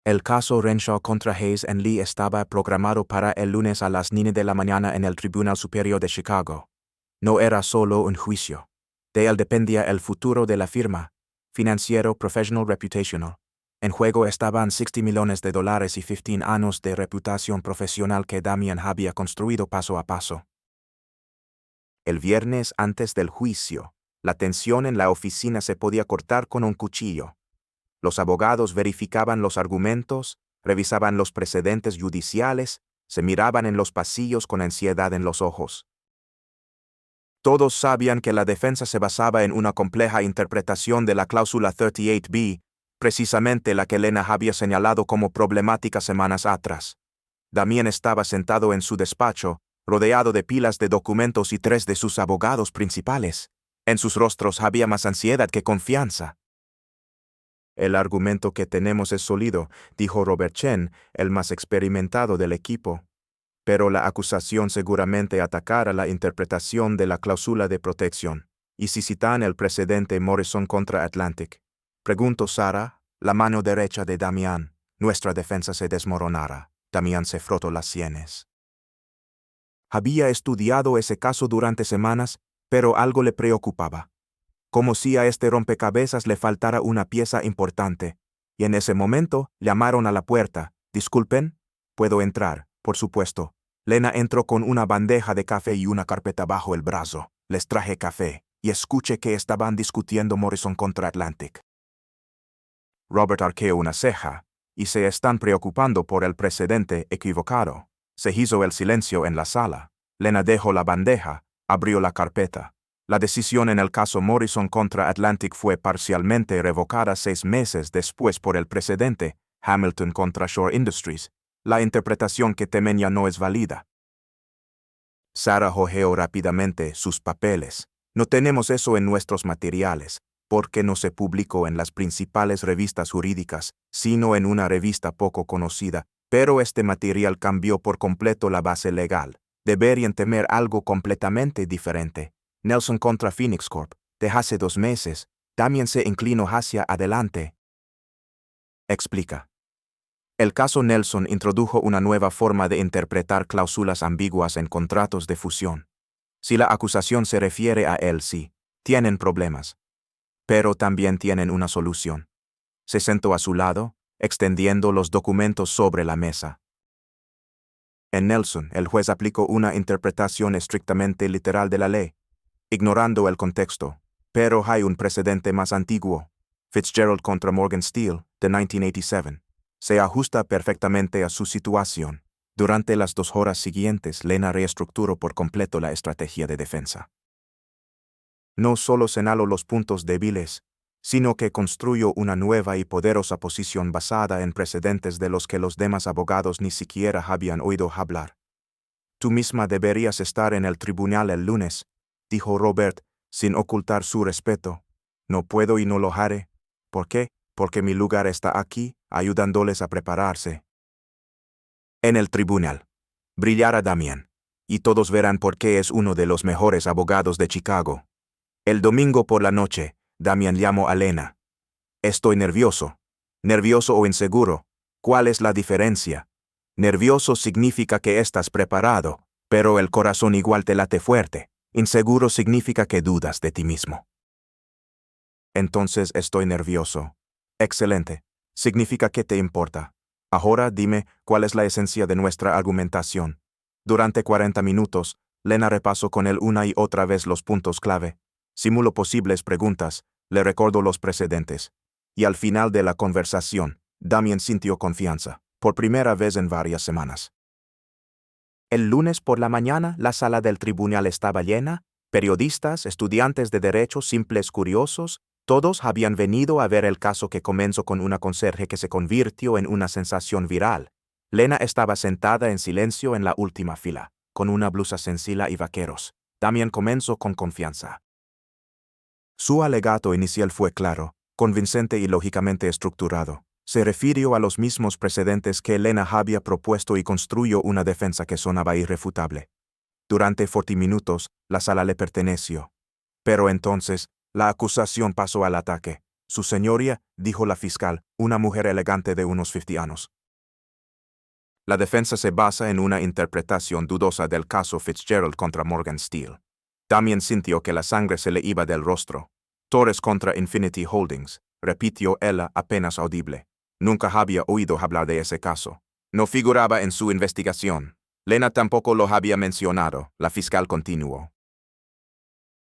Speaker 1: El caso Renshaw contra Hayes and Lee estaba programado para el lunes a las 9 de la mañana en el Tribunal Superior de Chicago. No era solo un juicio. De él dependía el futuro de la firma, financiero, professional, reputational. En juego estaban $60 millones y 15 años de reputación profesional que Damian había construido paso a paso. El viernes antes del juicio, la tensión en la oficina se podía cortar con un cuchillo. Los abogados verificaban los argumentos, revisaban los precedentes judiciales, se miraban en los pasillos con ansiedad en los ojos. Todos sabían que la defensa se basaba en una compleja interpretación de la cláusula 38B, precisamente la que Lena había señalado como problemática semanas atrás. Damien estaba sentado en su despacho, rodeado de pilas de documentos y 3 de sus abogados principales. En sus rostros había más ansiedad que confianza. El argumento que tenemos es sólido, dijo Robert Chen, el más experimentado del equipo. Pero la acusación seguramente atacará la interpretación de la cláusula de protección. ¿Y si citan el precedente Morrison contra Atlantic? Preguntó Sarah, la mano derecha de Damian. Nuestra defensa se desmoronará. Damian se frotó las sienes. Había estudiado ese caso durante semanas, pero algo le preocupaba. Como si a este rompecabezas le faltara una pieza importante. Y en ese momento, llamaron a la puerta. «Disculpen, ¿puedo entrar?» «Por supuesto». Lena entró con una bandeja de café y una carpeta bajo el brazo. «Les traje café, y escuché que estaban discutiendo Morrison contra Atlantic». Robert arqueó una ceja, y se están preocupando por el precedente equivocado. Se hizo el silencio en la sala. Lena dejó la bandeja, abrió la carpeta. La decisión en el caso Morrison contra Atlantic fue parcialmente revocada 6 meses después por el precedente, Hamilton contra Shore Industries. La interpretación que temen ya no es válida. Sarah hojeó rápidamente sus papeles. No tenemos eso en nuestros materiales, porque no se publicó en las principales revistas jurídicas, sino en una revista poco conocida, pero este material cambió por completo la base legal. Deberían temer algo completamente diferente. Nelson contra Phoenix Corp. De hace 2 meses, también se inclinó hacia adelante. Explica. El caso Nelson introdujo una nueva forma de interpretar cláusulas ambiguas en contratos de fusión. Si la acusación se refiere a él, sí, tienen problemas. Pero también tienen una solución. Se sentó a su lado, extendiendo los documentos sobre la mesa. En Nelson, el juez aplicó una interpretación estrictamente literal de la ley, ignorando el contexto. Pero hay un precedente más antiguo, Fitzgerald contra Morgan Steele, de 1987. Se ajusta perfectamente a su situación. Durante las 2 horas siguientes, Lena reestructuró por completo la estrategia de defensa. No solo señaló los puntos débiles, sino que construyó una nueva y poderosa posición basada en precedentes de los que los demás abogados ni siquiera habían oído hablar. Tú misma deberías estar en el tribunal el lunes, dijo Robert, sin ocultar su respeto. No puedo y no lo haré. ¿Por qué? Porque mi lugar está aquí, ayudándoles a prepararse. En el tribunal. Brillará Damian. Y todos verán por qué es uno de los mejores abogados de Chicago. El domingo por la noche, Damian llamó a Lena. Estoy nervioso. ¿Nervioso o inseguro? ¿Cuál es la diferencia? Nervioso significa que estás preparado, pero el corazón igual te late fuerte. Inseguro significa que dudas de ti mismo. Entonces estoy nervioso. Excelente. Significa que te importa. Ahora dime cuál es la esencia de nuestra argumentación. Durante 40 minutos, Lena repasó con él una y otra vez los puntos clave. Simuló posibles preguntas, le recordó los precedentes. Y al final de la conversación, Damian sintió confianza, por primera vez en varias semanas. El lunes por la mañana, la sala del tribunal estaba llena. Periodistas, estudiantes de derecho, simples curiosos, todos habían venido a ver el caso que comenzó con una conserje que se convirtió en una sensación viral. Lena estaba sentada en silencio en la última fila, con una blusa sencilla y vaqueros. Damian comenzó con confianza. Su alegato inicial fue claro, convincente y lógicamente estructurado. Se refirió a los mismos precedentes que Lena había propuesto y construyó una defensa que sonaba irrefutable. Durante 40 minutos, la sala le perteneció. Pero entonces, la acusación pasó al ataque. Su señoría, dijo la fiscal, una mujer elegante de unos 50 años. La defensa se basa en una interpretación dudosa del caso Fitzgerald contra Morgan Steele. Damian sintió que la sangre se le iba del rostro. Torres contra Infinity Holdings, repitió ella apenas audible. Nunca había oído hablar de ese caso. No figuraba en su investigación. Lena tampoco lo había mencionado, la fiscal continuó.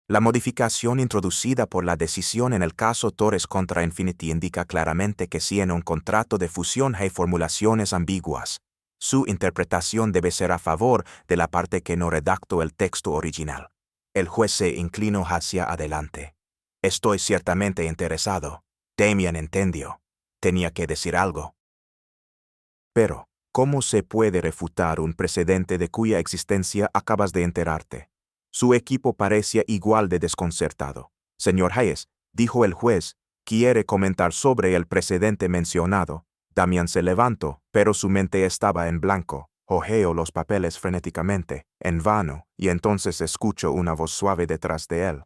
Speaker 1: La modificación introducida por la decisión en el caso Torres contra Infinity indica claramente que si en un contrato de fusión hay formulaciones ambiguas, su interpretación debe ser a favor de la parte que no redactó el texto original. El juez se inclinó hacia adelante. Estoy ciertamente interesado. Damian entendió. Tenía que decir algo. Pero, ¿cómo se puede refutar un precedente de cuya existencia acabas de enterarte? Su equipo parecía igual de desconcertado. Señor Hayes, dijo el juez, ¿quiere comentar sobre el precedente mencionado? Damian se levantó, pero su mente estaba en blanco. Hojeó los papeles frenéticamente, en vano, y entonces escuchó una voz suave detrás de él.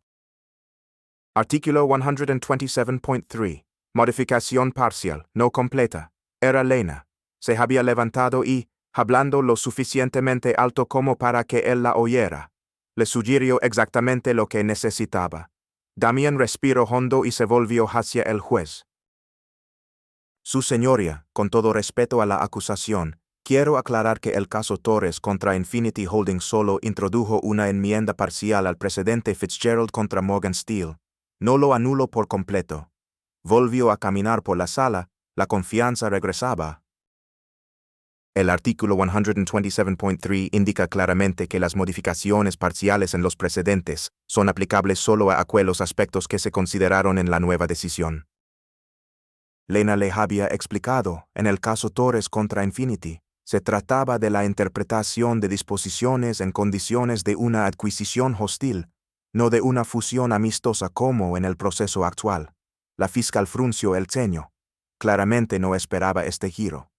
Speaker 1: Artículo 127.3. Modificación parcial, no completa. Era Lena. Se había levantado y, hablando lo suficientemente alto como para que él la oyera, le sugirió exactamente lo que necesitaba. Damian respiró hondo y se volvió hacia el juez. Su señoría, con todo respeto a la acusación, quiero aclarar que el caso Torres contra Infinity Holdings solo introdujo una enmienda parcial al precedente Fitzgerald contra Morgan Steele. No lo anuló por completo. Volvió a caminar por la sala, la confianza regresaba. El artículo 127.3 indica claramente que las modificaciones parciales en los precedentes son aplicables solo a aquellos aspectos que se consideraron en la nueva decisión. Lena le había explicado, en el caso Torres contra Infinity, se trataba de la interpretación de disposiciones en condiciones de una adquisición hostil, no de una fusión amistosa como en el proceso actual. La fiscal frunció el ceño. Claramente no esperaba este giro.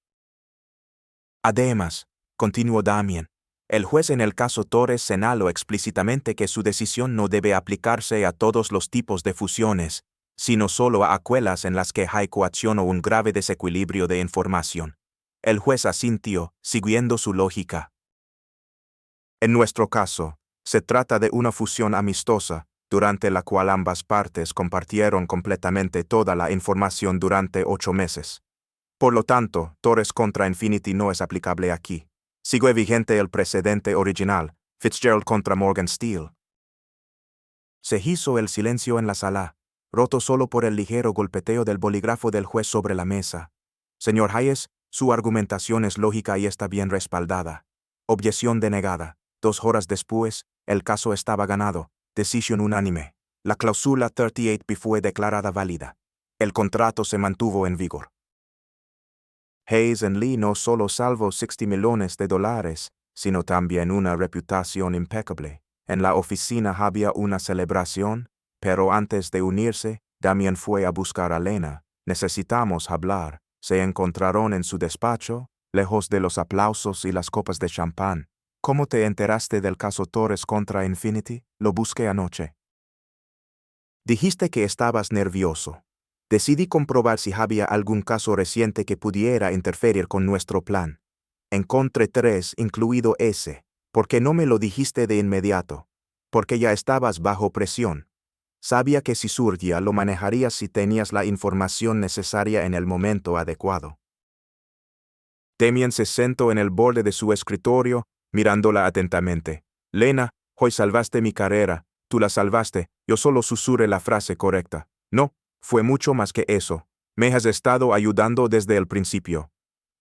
Speaker 1: Además, continuó Damian, el juez en el caso Torres señaló explícitamente que su decisión no debe aplicarse a todos los tipos de fusiones, sino solo a aquellas en las que hay coacción o un grave desequilibrio de información. El juez asintió, siguiendo su lógica. En nuestro caso, se trata de una fusión amistosa, durante la cual ambas partes compartieron completamente toda la información durante 8 meses. Por lo tanto, Torres contra Infinity no es aplicable aquí. Sigue vigente el precedente original, Fitzgerald contra Morgan Steele. Se hizo el silencio en la sala, roto solo por el ligero golpeteo del bolígrafo del juez sobre la mesa. Señor Hayes, su argumentación es lógica y está bien respaldada. Objeción denegada. 2 horas después, el caso estaba ganado. Decisión unánime. La cláusula 38B fue declarada válida. El contrato se mantuvo en vigor. Hayes & Lee no solo salvó $60 millones, sino también una reputación impecable. En la oficina había una celebración, pero antes de unirse, Damian fue a buscar a Lena. Necesitamos hablar. Se encontraron en su despacho, lejos de los aplausos y las copas de champán. ¿Cómo te enteraste del caso Torres contra Infinity? Lo busqué anoche. Dijiste que estabas nervioso. Decidí comprobar si había algún caso reciente que pudiera interferir con nuestro plan. Encontré 3, incluido ese. ¿Por qué no me lo dijiste de inmediato? Porque ya estabas bajo presión. Sabía que si surgía lo manejarías si tenías la información necesaria en el momento adecuado. Damien se sentó en el borde de su escritorio, mirándola atentamente. Lena, hoy salvaste mi carrera, tú la salvaste, yo solo susurré la frase correcta. No, fue mucho más que eso. Me has estado ayudando desde el principio.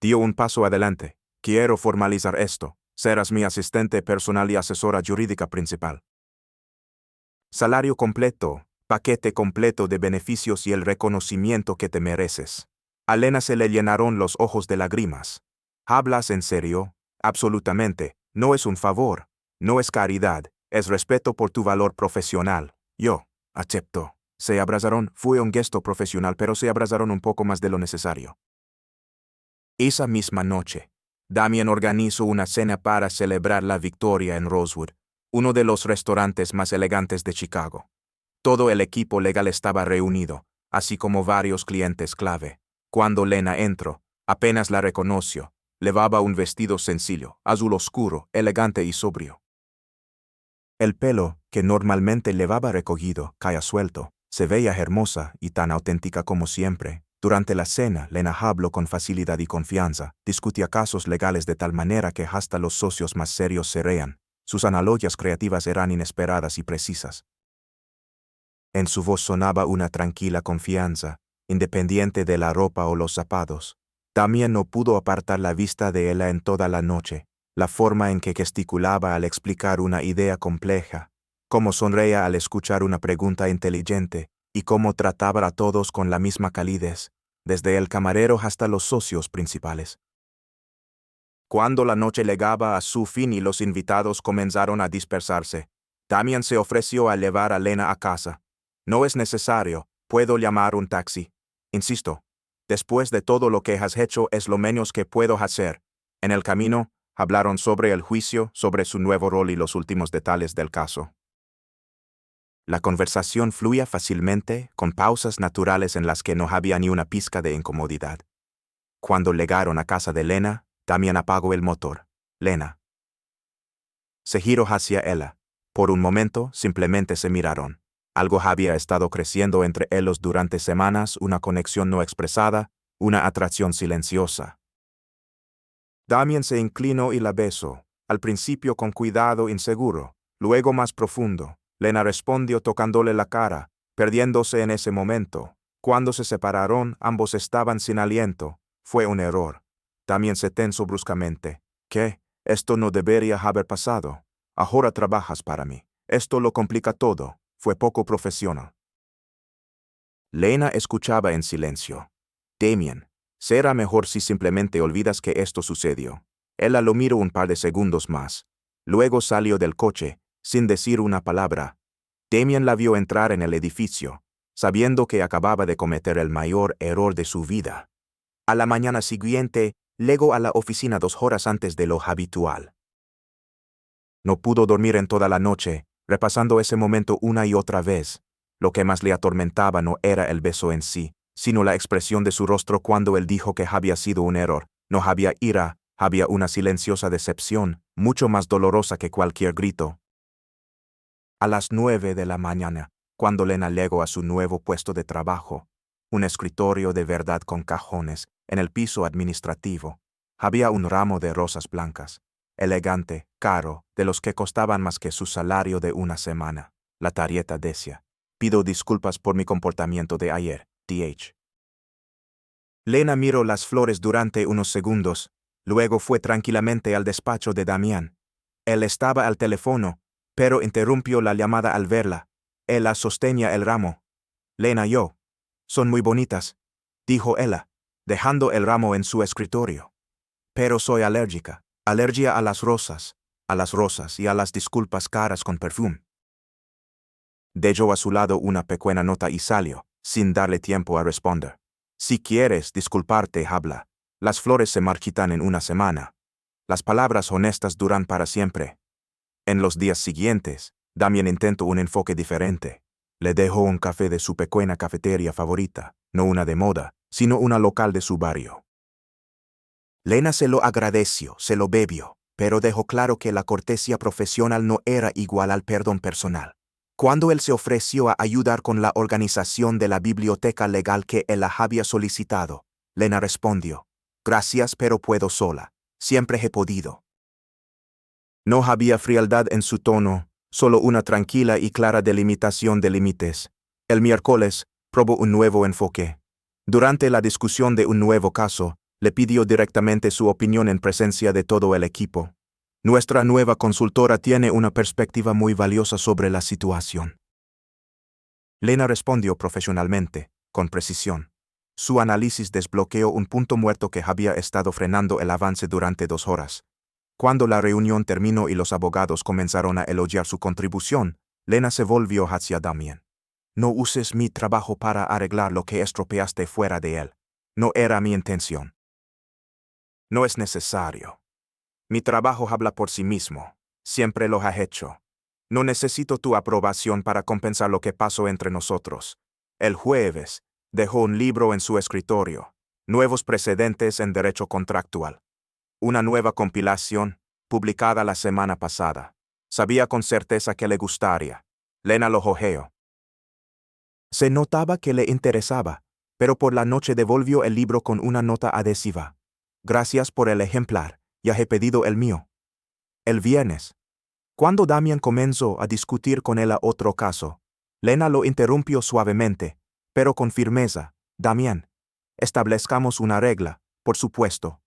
Speaker 1: Dio un paso adelante. Quiero formalizar esto. Serás mi asistente personal y asesora jurídica principal. Salario completo, paquete completo de beneficios y el reconocimiento que te mereces. A Lena se le llenaron los ojos de lágrimas. ¿Hablas en serio? Absolutamente. No es un favor. No es caridad. Es respeto por tu valor profesional. Yo acepto. Se abrazaron. Fue un gesto profesional, pero se abrazaron un poco más de lo necesario. Esa misma noche, Damien organizó una cena para celebrar la victoria en Rosewood, uno de los restaurantes más elegantes de Chicago. Todo el equipo legal estaba reunido, así como varios clientes clave. Cuando Lena entró, apenas la reconoció. Llevaba un vestido sencillo, azul oscuro, elegante y sobrio. El pelo, que normalmente llevaba recogido, caía suelto. Se veía hermosa y tan auténtica como siempre. Durante la cena, Lena habló con facilidad y confianza, discutía casos legales de tal manera que hasta los socios más serios se reían. Sus analogías creativas eran inesperadas y precisas. En su voz sonaba una tranquila confianza, independiente de la ropa o los zapatos. Damien no pudo apartar la vista de ella en toda la noche. La forma en que gesticulaba al explicar una idea compleja, cómo sonreía al escuchar una pregunta inteligente, y cómo trataba a todos con la misma calidez, desde el camarero hasta los socios principales. Cuando la noche llegaba a su fin y los invitados comenzaron a dispersarse, Damien se ofreció a llevar a Lena a casa. No es necesario, puedo llamar un taxi. Insisto, después de todo lo que has hecho es lo menos que puedo hacer. En el camino, hablaron sobre el juicio, sobre su nuevo rol y los últimos detalles del caso. La conversación fluía fácilmente, con pausas naturales en las que no había ni una pizca de incomodidad. Cuando llegaron a casa de Lena, Damien apagó el motor. Lena. Se giró hacia ella. Por un momento, simplemente se miraron. Algo había estado creciendo entre ellos durante semanas, una conexión no expresada, una atracción silenciosa. Damien se inclinó y la besó, al principio con cuidado inseguro, luego más profundo. Lena respondió tocándole la cara, perdiéndose en ese momento. Cuando se separaron, ambos estaban sin aliento. Fue un error. Damien se tensó bruscamente. ¿Qué? Esto no debería haber pasado. Ahora trabajas para mí. Esto lo complica todo. Fue poco profesional. Lena escuchaba en silencio. Damien, será mejor si simplemente olvidas que esto sucedió. Ella lo miró un par de segundos más. Luego salió del coche, sin decir una palabra. Damien la vio entrar en el edificio, sabiendo que acababa de cometer el mayor error de su vida. A la mañana siguiente, llegó a la oficina 2 horas antes de lo habitual. No pudo dormir en toda la noche, repasando ese momento una y otra vez. Lo que más le atormentaba no era el beso en sí, sino la expresión de su rostro cuando él dijo que había sido un error. No había ira, había una silenciosa decepción, mucho más dolorosa que cualquier grito. A las 9 de la mañana, cuando Lena llegó a su nuevo puesto de trabajo, un escritorio de verdad con cajones, en el piso administrativo, había un ramo de rosas blancas, elegante, caro, de los que costaban más que su salario de una semana. La tarjeta decía: pido disculpas por mi comportamiento de ayer, Th. Lena miró las flores durante unos segundos, luego fue tranquilamente al despacho de Damien. Él estaba al teléfono, pero interrumpió la llamada al verla. Ella sostenía el ramo. Lena, yo. Son muy bonitas, dijo ella, dejando el ramo en su escritorio. Pero soy alérgica. Alergia a las rosas y a las disculpas caras con perfume. Dejó a su lado una pequeña nota y salió, sin darle tiempo a responder. Si quieres disculparte, habla. Las flores se marchitan en una semana. Las palabras honestas duran para siempre. En los días siguientes, Damien intentó un enfoque diferente. Le dejó un café de su pequeña cafetería favorita, no una de moda, sino una local de su barrio. Lena se lo agradeció, se lo bebió, pero dejó claro que la cortesía profesional no era igual al perdón personal. Cuando él se ofreció a ayudar con la organización de la biblioteca legal que él había solicitado, Lena respondió: «Gracias, pero puedo sola. Siempre he podido». No había frialdad en su tono, solo una tranquila y clara delimitación de límites. El miércoles, probó un nuevo enfoque. Durante la discusión de un nuevo caso, le pidió directamente su opinión en presencia de todo el equipo. Nuestra nueva consultora tiene una perspectiva muy valiosa sobre la situación. Lena respondió profesionalmente, con precisión. Su análisis desbloqueó un punto muerto que había estado frenando el avance durante 2 horas. Cuando la reunión terminó y los abogados comenzaron a elogiar su contribución, Lena se volvió hacia Damien. «No uses mi trabajo para arreglar lo que estropeaste fuera de él. No era mi intención». «No es necesario. Mi trabajo habla por sí mismo. Siempre lo ha hecho. No necesito tu aprobación para compensar lo que pasó entre nosotros. El jueves, dejó un libro en su escritorio. Nuevos precedentes en derecho contractual. Una nueva compilación, publicada la semana pasada. Sabía con certeza que le gustaría». Lena lo hojeó. Se notaba que le interesaba, pero por la noche devolvió el libro con una nota adhesiva. «Gracias por el ejemplar, ya he pedido el mío». El viernes, cuando Damien comenzó a discutir con él a otro caso, Lena lo interrumpió suavemente, pero con firmeza. «Damien, establezcamos una regla, por supuesto.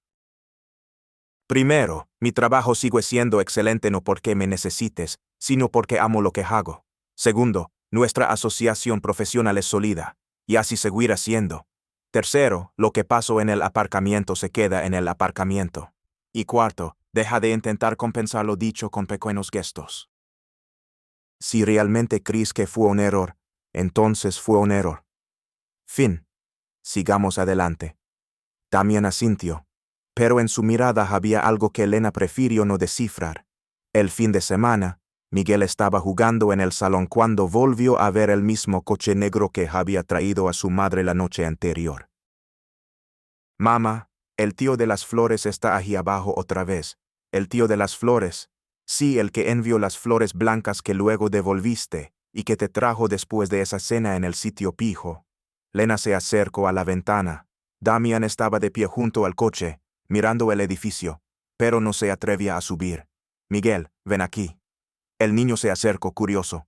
Speaker 1: Primero, mi trabajo sigue siendo excelente no porque me necesites, sino porque amo lo que hago. Segundo, nuestra asociación profesional es sólida, y así seguirá siendo. Tercero, lo que pasó en el aparcamiento se queda en el aparcamiento. Y cuarto, deja de intentar compensar lo dicho con pequeños gestos. Si realmente crees que fue un error, entonces fue un error. Fin. Sigamos adelante». Damien asintió, pero en su mirada había algo que Lena prefirió no descifrar. El fin de semana, Miguel estaba jugando en el salón cuando volvió a ver el mismo coche negro que había traído a su madre la noche anterior. «Mamá, el tío de las flores está ahí abajo otra vez». «¿El tío de las flores?» «Sí, el que envió las flores blancas que luego devolviste, y que te trajo después de esa cena en el sitio pijo». Lena se acercó a la ventana. Damien estaba de pie junto al coche, mirando el edificio, pero no se atrevía a subir. «Miguel, ven aquí». El niño se acercó curioso.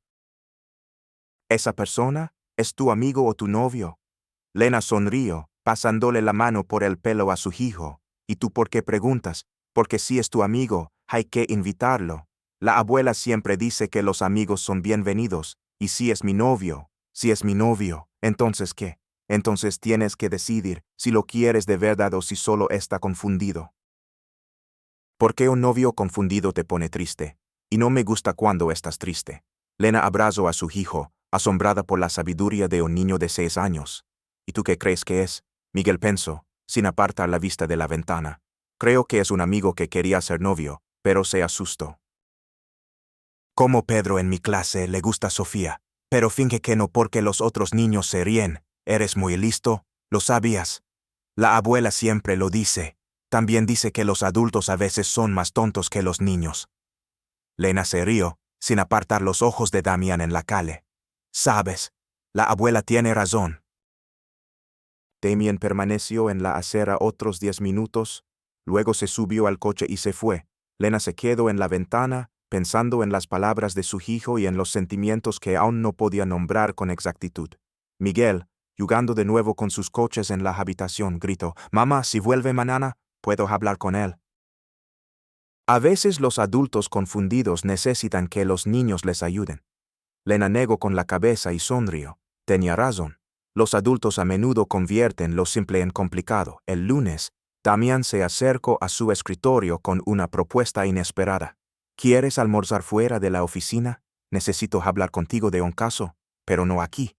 Speaker 1: «¿Esa persona es tu amigo o tu novio?» Lena sonrió, pasándole la mano por el pelo a su hijo. «¿Y tú por qué preguntas? Porque si es tu amigo, hay que invitarlo. La abuela siempre dice que los amigos son bienvenidos, y si es mi novio, ¿entonces qué? Entonces tienes que decidir si lo quieres de verdad o si solo está confundido». «¿Por qué un novio confundido te pone triste? Y no me gusta cuando estás triste». Lena abrazó a su hijo, asombrada por la sabiduría de un niño de 6 años. «¿Y tú qué crees que es?» Miguel pensó, sin apartar la vista de la ventana. «Creo que es un amigo que quería ser novio, pero se asustó». «Como Pedro en mi clase le gusta Sofía, pero finge que no porque los otros niños se ríen. Eres muy listo, ¿lo sabías? La abuela siempre lo dice. También dice que los adultos a veces son más tontos que los niños». Lena se rió, sin apartar los ojos de Damien en la calle. «Sabes, la abuela tiene razón». Damien permaneció en la acera otros 10 minutos, luego se subió al coche y se fue. Lena se quedó en la ventana, pensando en las palabras de su hijo y en los sentimientos que aún no podía nombrar con exactitud. Miguel, jugando de nuevo con sus coches en la habitación, gritó: «Mamá, si vuelve mañana, puedo hablar con él». A veces los adultos confundidos necesitan que los niños les ayuden. Lena negó con la cabeza y sonrió. Tenía razón. Los adultos a menudo convierten lo simple en complicado. El lunes, Damien se acercó a su escritorio con una propuesta inesperada. «¿Quieres almorzar fuera de la oficina? Necesito hablar contigo de un caso, pero no aquí».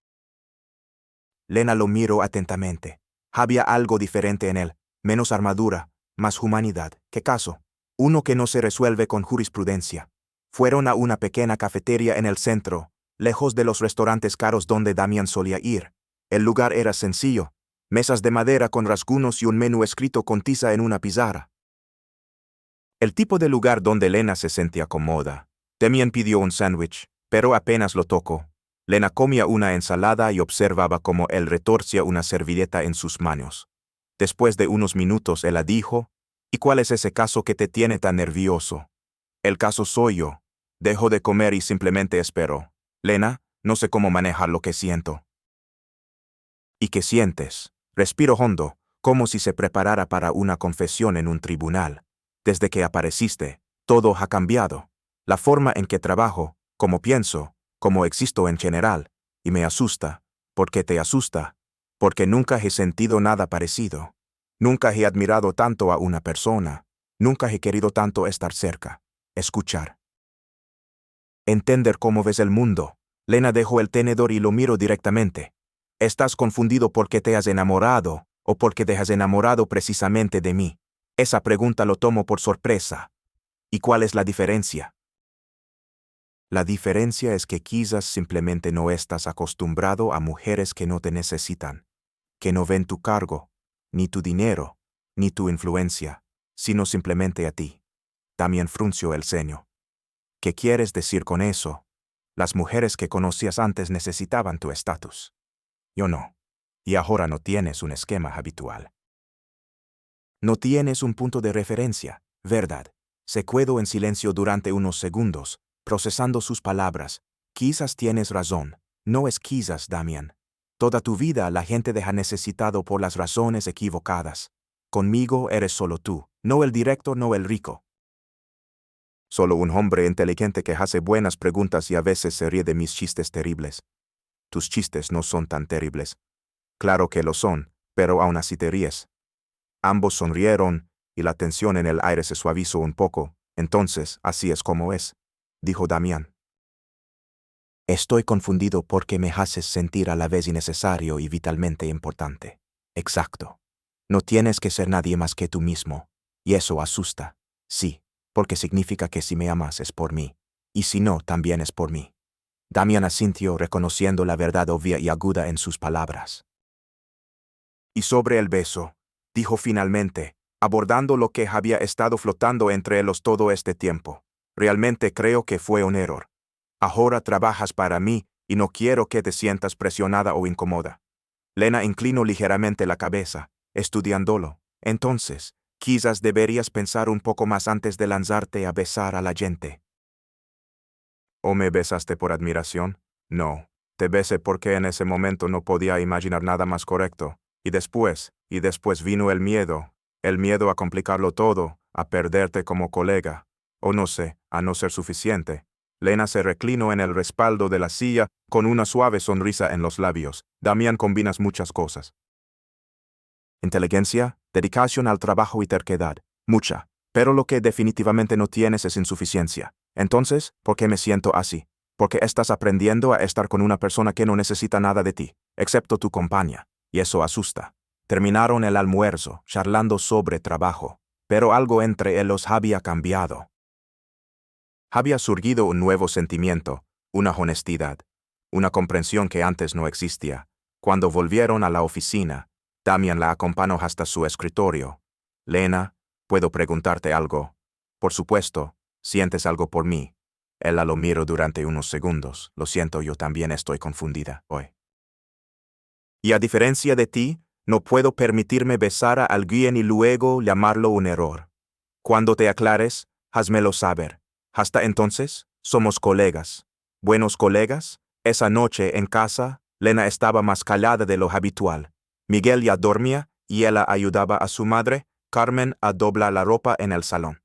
Speaker 1: Lena lo miró atentamente. Había algo diferente en él, menos armadura, más humanidad. ¿Qué caso? Uno que no se resuelve con jurisprudencia. Fueron a una pequeña cafetería en el centro. lejos de los restaurantes caros donde Damián solía ir. El lugar era sencillo, mesas de madera con rasguños y un menú escrito con tiza en una pizarra. El tipo de lugar donde Lena se sentía cómoda. Damián pidió un sándwich, pero apenas lo tocó. Lena comía una ensalada y observaba cómo él retorcía una servilleta en sus manos. Después de unos minutos, ella dijo: ¿Y cuál es ese caso que te tiene tan nervioso? El caso soy yo. Dejo de comer y simplemente espero. Lena, no sé cómo manejar lo que siento. ¿Y qué sientes? Respiro hondo, como si se preparara para una confesión en un tribunal. Desde que apareciste, todo ha cambiado. La forma en que trabajo, cómo pienso, cómo existo en general, y me asusta. ¿Por qué te asusta? Porque nunca he sentido nada parecido. Nunca he admirado tanto a una persona. Nunca he querido tanto estar cerca. Escuchar. Entender cómo ves el mundo. Lena dejó el tenedor y lo miró directamente. ¿Estás confundido porque te has enamorado, o porque te has enamorado precisamente de mí? Esa pregunta lo tomo por sorpresa. ¿Y cuál es la diferencia? La diferencia es que quizás simplemente no estás acostumbrado a mujeres que no te necesitan, que no ven tu cargo, ni tu dinero, ni tu influencia, sino simplemente a ti. Damián frunció el ceño. ¿Qué quieres decir con eso? Las mujeres que conocías antes necesitaban tu estatus. Yo no. Y ahora no tienes un esquema habitual. No tienes un punto de referencia, ¿verdad? Se quedó en silencio durante unos segundos, procesando sus palabras. Quizás tienes razón. No es quizás, Damián. Toda tu vida la gente te ha necesitado por las razones equivocadas. Conmigo eres solo tú, no el directo, no el rico. Solo un hombre inteligente que hace buenas preguntas y a veces se ríe de mis chistes terribles. Tus chistes no son tan terribles. Claro que lo son, pero aún así te ríes. Ambos sonrieron, y la tensión en el aire se suavizó un poco. Entonces, así es como es, dijo Damián. Estoy confundido porque me haces sentir a la vez innecesario y vitalmente importante. Exacto. No tienes que ser nadie más que tú mismo. Y eso asusta. Sí, porque significa que si me amas es por mí. Y si no, también es por mí. Damián asintió, reconociendo la verdad obvia y aguda en sus palabras. Y sobre el beso, dijo finalmente, abordando lo que había estado flotando entre ellos todo este tiempo. Realmente creo que fue un error. Ahora trabajas para mí y no quiero que te sientas presionada o incómoda. Lena inclinó ligeramente la cabeza, estudiándolo. Entonces, quizás deberías pensar un poco más antes de lanzarte a besar a la gente. ¿O me besaste por admiración? No, te besé porque en ese momento no podía imaginar nada más correcto. Y después vino el miedo a complicarlo todo, a perderte como colega, o no sé, a no ser suficiente. Lena se reclinó en el respaldo de la silla, con una suave sonrisa en los labios. Damián, combinas muchas cosas. Inteligencia, dedicación al trabajo y terquedad. Mucha. Pero lo que definitivamente no tienes es insuficiencia. Entonces, ¿por qué me siento así? Porque estás aprendiendo a estar con una persona que no necesita nada de ti, excepto tu compañía. Y eso asusta. Terminaron el almuerzo, charlando sobre trabajo, pero algo entre ellos había cambiado. Había surgido un nuevo sentimiento, una honestidad, una comprensión que antes no existía. Cuando volvieron a la oficina, Damián la acompañó hasta su escritorio. Lena, ¿puedo preguntarte algo? Por supuesto, ¿sientes algo por mí? Ella lo miró durante unos segundos. Lo siento, yo también estoy confundida hoy. Y a diferencia de ti, no puedo permitirme besar a alguien y luego llamarlo un error. Cuando te aclares, házmelo saber. Hasta entonces, somos colegas. ¿Buenos colegas? Esa noche en casa, Lena estaba más callada de lo habitual. Miguel ya dormía, y ella ayudaba a su madre, Carmen, a doblar la ropa en el salón.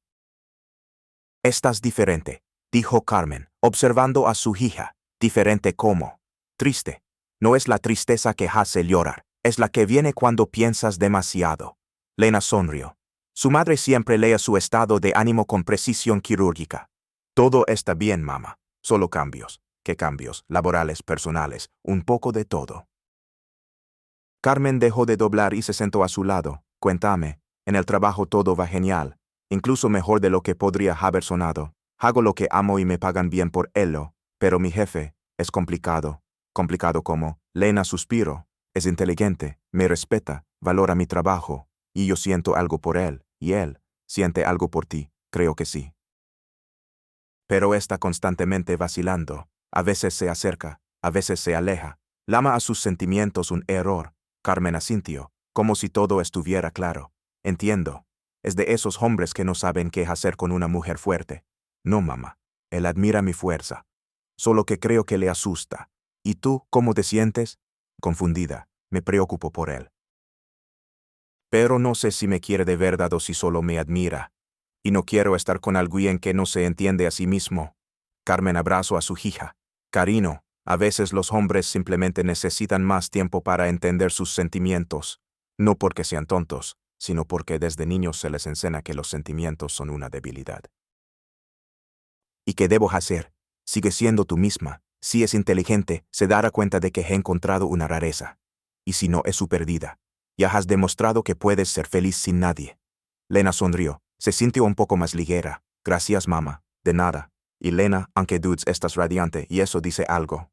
Speaker 1: Estás diferente, dijo Carmen, observando a su hija. ¿Diferente cómo? Triste. No es la tristeza que hace llorar, es la que viene cuando piensas demasiado. Lena sonrió. Su madre siempre leía su estado de ánimo con precisión quirúrgica. Todo está bien, mamá. Solo cambios. ¿Qué cambios? Laborales, personales, un poco de todo. Carmen dejó de doblar y se sentó a su lado. Cuéntame, en el trabajo todo va genial, incluso mejor de lo que podría haber sonado. Hago lo que amo y me pagan bien por ello, pero mi jefe, Es complicado. Complicado como, Lena suspiro, es inteligente, me respeta, valora mi trabajo, y yo siento algo por él, y él siente algo por ti, creo que sí. Pero está constantemente vacilando, a veces se acerca, a veces se aleja, lama a sus sentimientos un error, Carmen asintió, como si todo estuviera claro. Entiendo. Es de esos hombres que no saben qué hacer con una mujer fuerte. No, mamá. Él admira mi fuerza. Solo que creo que le asusta. ¿Y tú, cómo te sientes? Confundida. Me preocupo por él. Pero no sé si me quiere de verdad o si solo me admira. Y no quiero estar con alguien que no se entiende a sí mismo. Carmen abrazó a su hija. Cariño, a veces los hombres simplemente necesitan más tiempo para entender sus sentimientos. No porque sean tontos, sino porque desde niños se les enseña que los sentimientos son una debilidad. ¿Y qué debo hacer? Sigue siendo tú misma. Si es inteligente, se dará cuenta de que he encontrado una rareza. Y si no, es su perdida. Ya has demostrado que puedes ser feliz sin nadie. Lena sonrió. Se sintió un poco más ligera. Gracias, mamá. De nada. Y Lena, aunque dudes, estás radiante y eso dice algo.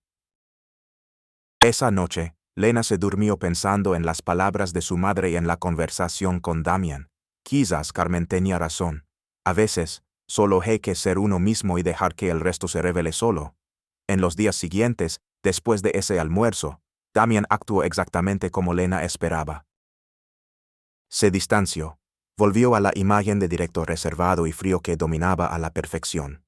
Speaker 1: Esa noche, Lena se durmió pensando en las palabras de su madre y en la conversación con Damian. Quizás Carmen tenía razón. A veces, solo hay que ser uno mismo y dejar que el resto se revele solo. En los días siguientes, después de ese almuerzo, Damian actuó exactamente como Lena esperaba. Se distanció. Volvió a la imagen de director reservado y frío que dominaba a la perfección.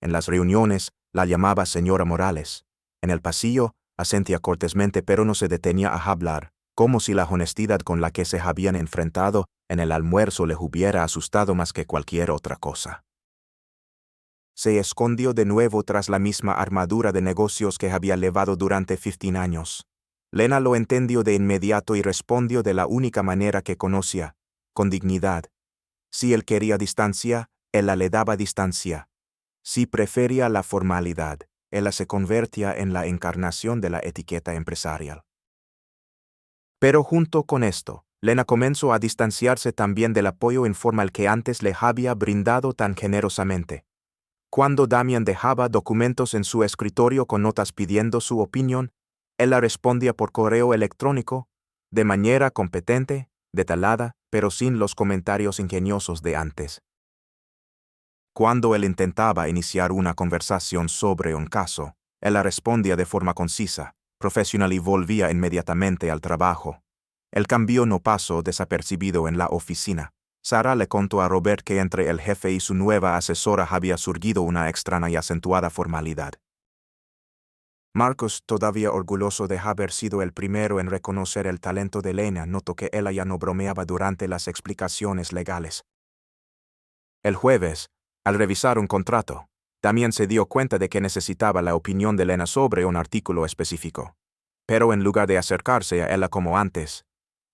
Speaker 1: En las reuniones, la llamaba señora Morales. En el pasillo, asentía cortésmente pero no se detenía a hablar, como si la honestidad con la que se habían enfrentado en el almuerzo le hubiera asustado más que cualquier otra cosa. Se escondió de nuevo tras la misma armadura de negocios que había llevado durante 15 años. Lena lo entendió de inmediato y respondió de la única manera que conocía, con dignidad. Si él quería distancia, ella le daba distancia. Si prefería la formalidad, ella se convertía en la encarnación de la etiqueta empresarial. Pero junto con esto, Lena comenzó a distanciarse también del apoyo informal que antes le había brindado tan generosamente. Cuando Damian dejaba documentos en su escritorio con notas pidiendo su opinión, ella respondía por correo electrónico, de manera competente, detallada, pero sin los comentarios ingeniosos de antes. Cuando él intentaba iniciar una conversación sobre un caso, ella respondía de forma concisa, profesional y volvía inmediatamente al trabajo. El cambio no pasó desapercibido en la oficina. Sara le contó a Robert que entre el jefe y su nueva asesora había surgido una extraña y acentuada formalidad. Marcus, todavía orgulloso de haber sido el primero en reconocer el talento de Lena, notó que ella ya no bromeaba durante las explicaciones legales. El jueves, al revisar un contrato, también se dio cuenta de que necesitaba la opinión de Lena sobre un artículo específico. Pero en lugar de acercarse a ella como antes,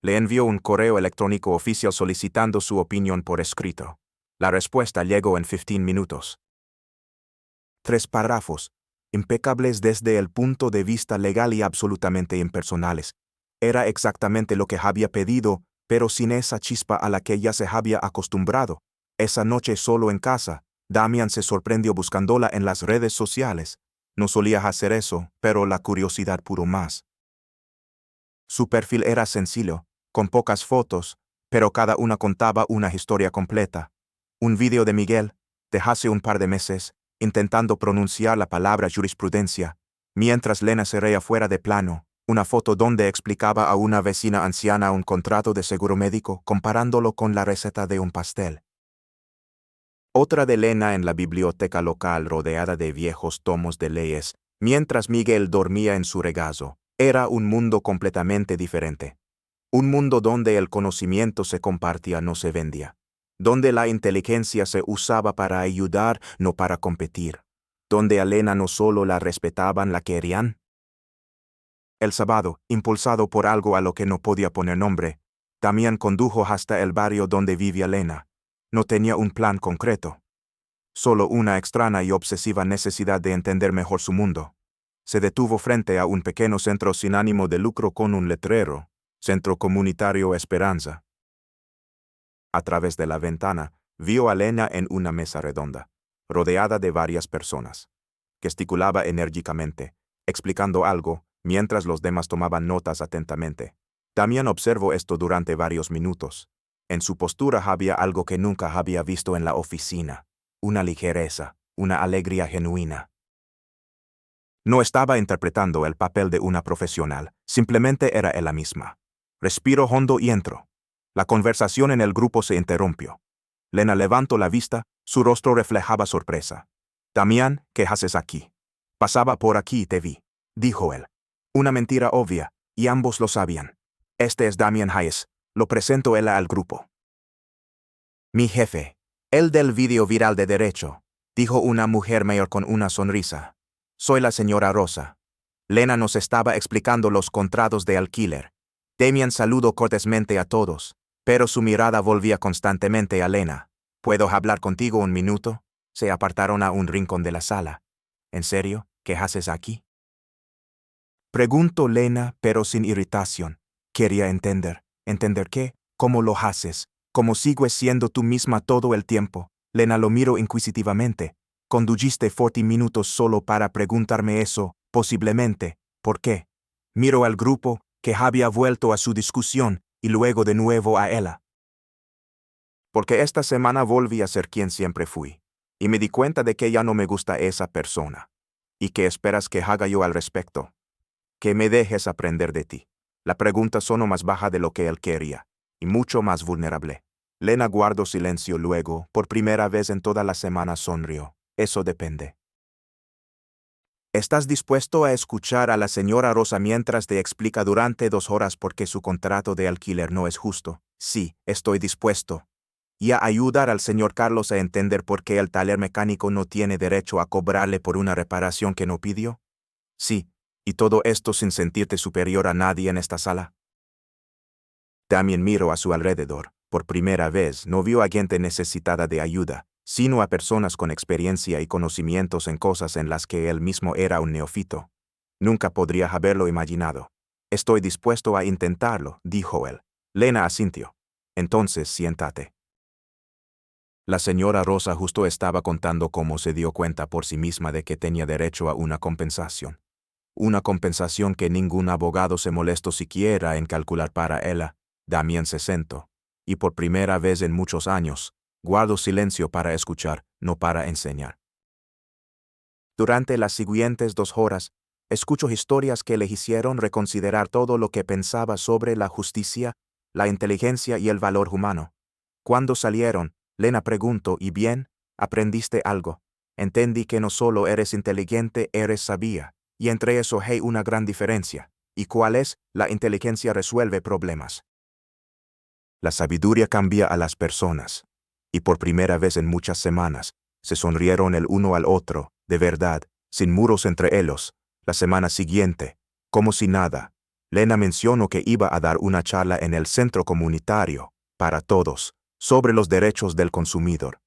Speaker 1: le envió un correo electrónico oficial solicitando su opinión por escrito. La respuesta llegó en 15 minutos. 3 párrafos, impecables desde el punto de vista legal y absolutamente impersonales. Era exactamente lo que había pedido, pero sin esa chispa a la que ya se había acostumbrado. Esa noche solo en casa, Damian se sorprendió buscándola en las redes sociales. No solía hacer eso, pero la curiosidad pudo más. Su perfil era sencillo, con pocas fotos, pero cada una contaba una historia completa. Un vídeo de Miguel, de hace un par de meses, intentando pronunciar la palabra jurisprudencia, mientras Lena se reía fuera de plano, una foto donde explicaba a una vecina anciana un contrato de seguro médico comparándolo con la receta de un pastel. Otra de Lena en la biblioteca local rodeada de viejos tomos de leyes, mientras Miguel dormía en su regazo. Era un mundo completamente diferente. Un mundo donde el conocimiento se compartía, no se vendía. Donde la inteligencia se usaba para ayudar, no para competir. Donde a Lena no solo la respetaban, la querían. El sábado, impulsado por algo a lo que no podía poner nombre, Damián condujo hasta el barrio donde vivía Lena. No tenía un plan concreto. Solo una extraña y obsesiva necesidad de entender mejor su mundo. Se detuvo frente a un pequeño centro sin ánimo de lucro con un letrero, Centro Comunitario Esperanza. A través de la ventana, vio a Lena en una mesa redonda, rodeada de varias personas. Gesticulaba enérgicamente, explicando algo, mientras los demás tomaban notas atentamente. Damián observó esto durante varios minutos. En su postura había algo que nunca había visto en la oficina. Una ligereza, una alegría genuina. No estaba interpretando el papel de una profesional, simplemente era ella misma. Respiro hondo y entro. La conversación en el grupo se interrumpió. Lena levantó la vista, su rostro reflejaba sorpresa. Damián, ¿qué haces aquí? Pasaba por aquí y te vi, dijo él. Una mentira obvia, y ambos lo sabían. Este es Damián Hayes, lo presento él al grupo. Mi jefe, el del video viral de derecho, dijo una mujer mayor con una sonrisa. Soy la señora Rosa. Lena nos estaba explicando los contratos de alquiler. Damián saludó cortésmente a todos, pero su mirada volvía constantemente a Lena. ¿Puedo hablar contigo un minuto? Se apartaron a un rincón de la sala. ¿En serio? ¿Qué haces aquí? Preguntó Lena, pero sin irritación. Quería entender. ¿Entender qué? ¿Cómo lo haces? ¿Cómo sigues siendo tú misma todo el tiempo? Lena lo miró inquisitivamente. Condujiste 40 minutos solo para preguntarme eso, posiblemente. ¿Por qué? Miró al grupo, que había vuelto a su discusión, y luego de nuevo a ella. Porque esta semana volví a ser quien siempre fui. Y me di cuenta de que ya no me gusta esa persona. ¿Y qué esperas que haga yo al respecto? Que me dejes aprender de ti. La pregunta sonó más baja de lo que él quería, y mucho más vulnerable. Lena guardó silencio luego, por primera vez en toda la semana sonrió. Eso depende. ¿Estás dispuesto a escuchar a la señora Rosa mientras te explica durante 2 horas por qué su contrato de alquiler no es justo? Sí, estoy dispuesto. Y a ayudar al señor Carlos a entender por qué el taller mecánico no tiene derecho a cobrarle por una reparación que no pidió. Sí, y todo esto sin sentirte superior a nadie en esta sala. Damián miró a su alrededor. Por primera vez no vio a gente necesitada de ayuda, sino a personas con experiencia y conocimientos en cosas en las que él mismo era un neófito. Nunca podría haberlo imaginado. Estoy dispuesto a intentarlo, dijo él. Lena asintió. Entonces siéntate. La señora Rosa justo estaba contando cómo se dio cuenta por sí misma de que tenía derecho a una compensación. Una compensación que ningún abogado se molestó siquiera en calcular para ella. Damián se sentó. Y por primera vez en muchos años, guardó silencio para escuchar, no para enseñar. Durante las siguientes 2 horas, escuchó historias que le hicieron reconsiderar todo lo que pensaba sobre la justicia, la inteligencia y el valor humano. Cuando salieron, Lena preguntó, ¿y bien? ¿Aprendiste algo? Entendí que no solo eres inteligente, eres sabia, y entre eso hay una gran diferencia. ¿Y cuál es? La inteligencia resuelve problemas. La sabiduría cambia a las personas, y por primera vez en muchas semanas, se sonrieron el uno al otro, de verdad, sin muros entre ellos. La semana siguiente, como si nada, Lena mencionó que iba a dar una charla en el centro comunitario, para todos, sobre los derechos del consumidor.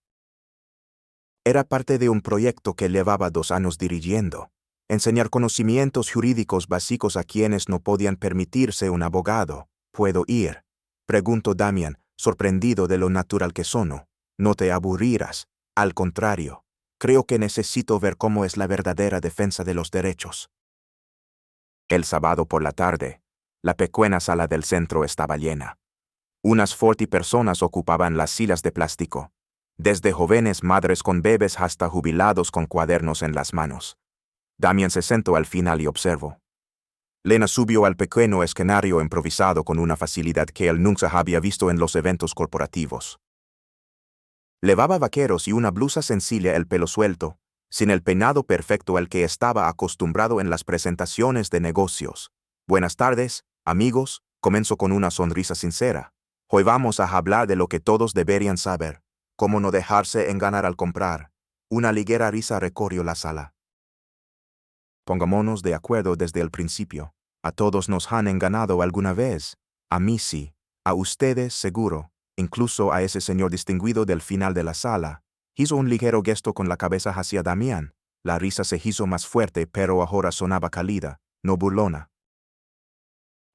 Speaker 1: Era parte de un proyecto que llevaba 2 años dirigiendo, enseñar conocimientos jurídicos básicos a quienes no podían permitirse un abogado. ¿Puedo ir?, preguntó Damián, sorprendido de lo natural que sonó. No te aburrirás. Al contrario, creo que necesito ver cómo es la verdadera defensa de los derechos. El sábado por la tarde, la pequeña sala del centro estaba llena. Unas 40 personas ocupaban las sillas de plástico, desde jóvenes madres con bebés hasta jubilados con cuadernos en las manos. Damián se sentó al final y observó. Lena subió al pequeño escenario improvisado con una facilidad que él nunca había visto en los eventos corporativos. Llevaba vaqueros y una blusa sencilla, el pelo suelto, sin el peinado perfecto al que estaba acostumbrado en las presentaciones de negocios. Buenas tardes, amigos, comenzó con una sonrisa sincera. Hoy vamos a hablar de lo que todos deberían saber, cómo no dejarse engañar al comprar. Una ligera risa recorrió la sala. Pongámonos de acuerdo desde el principio. A todos nos han engañado alguna vez. A mí sí, a ustedes seguro, incluso a ese señor distinguido del final de la sala. Hizo un ligero gesto con la cabeza hacia Damián. La risa se hizo más fuerte, pero ahora sonaba cálida, no burlona.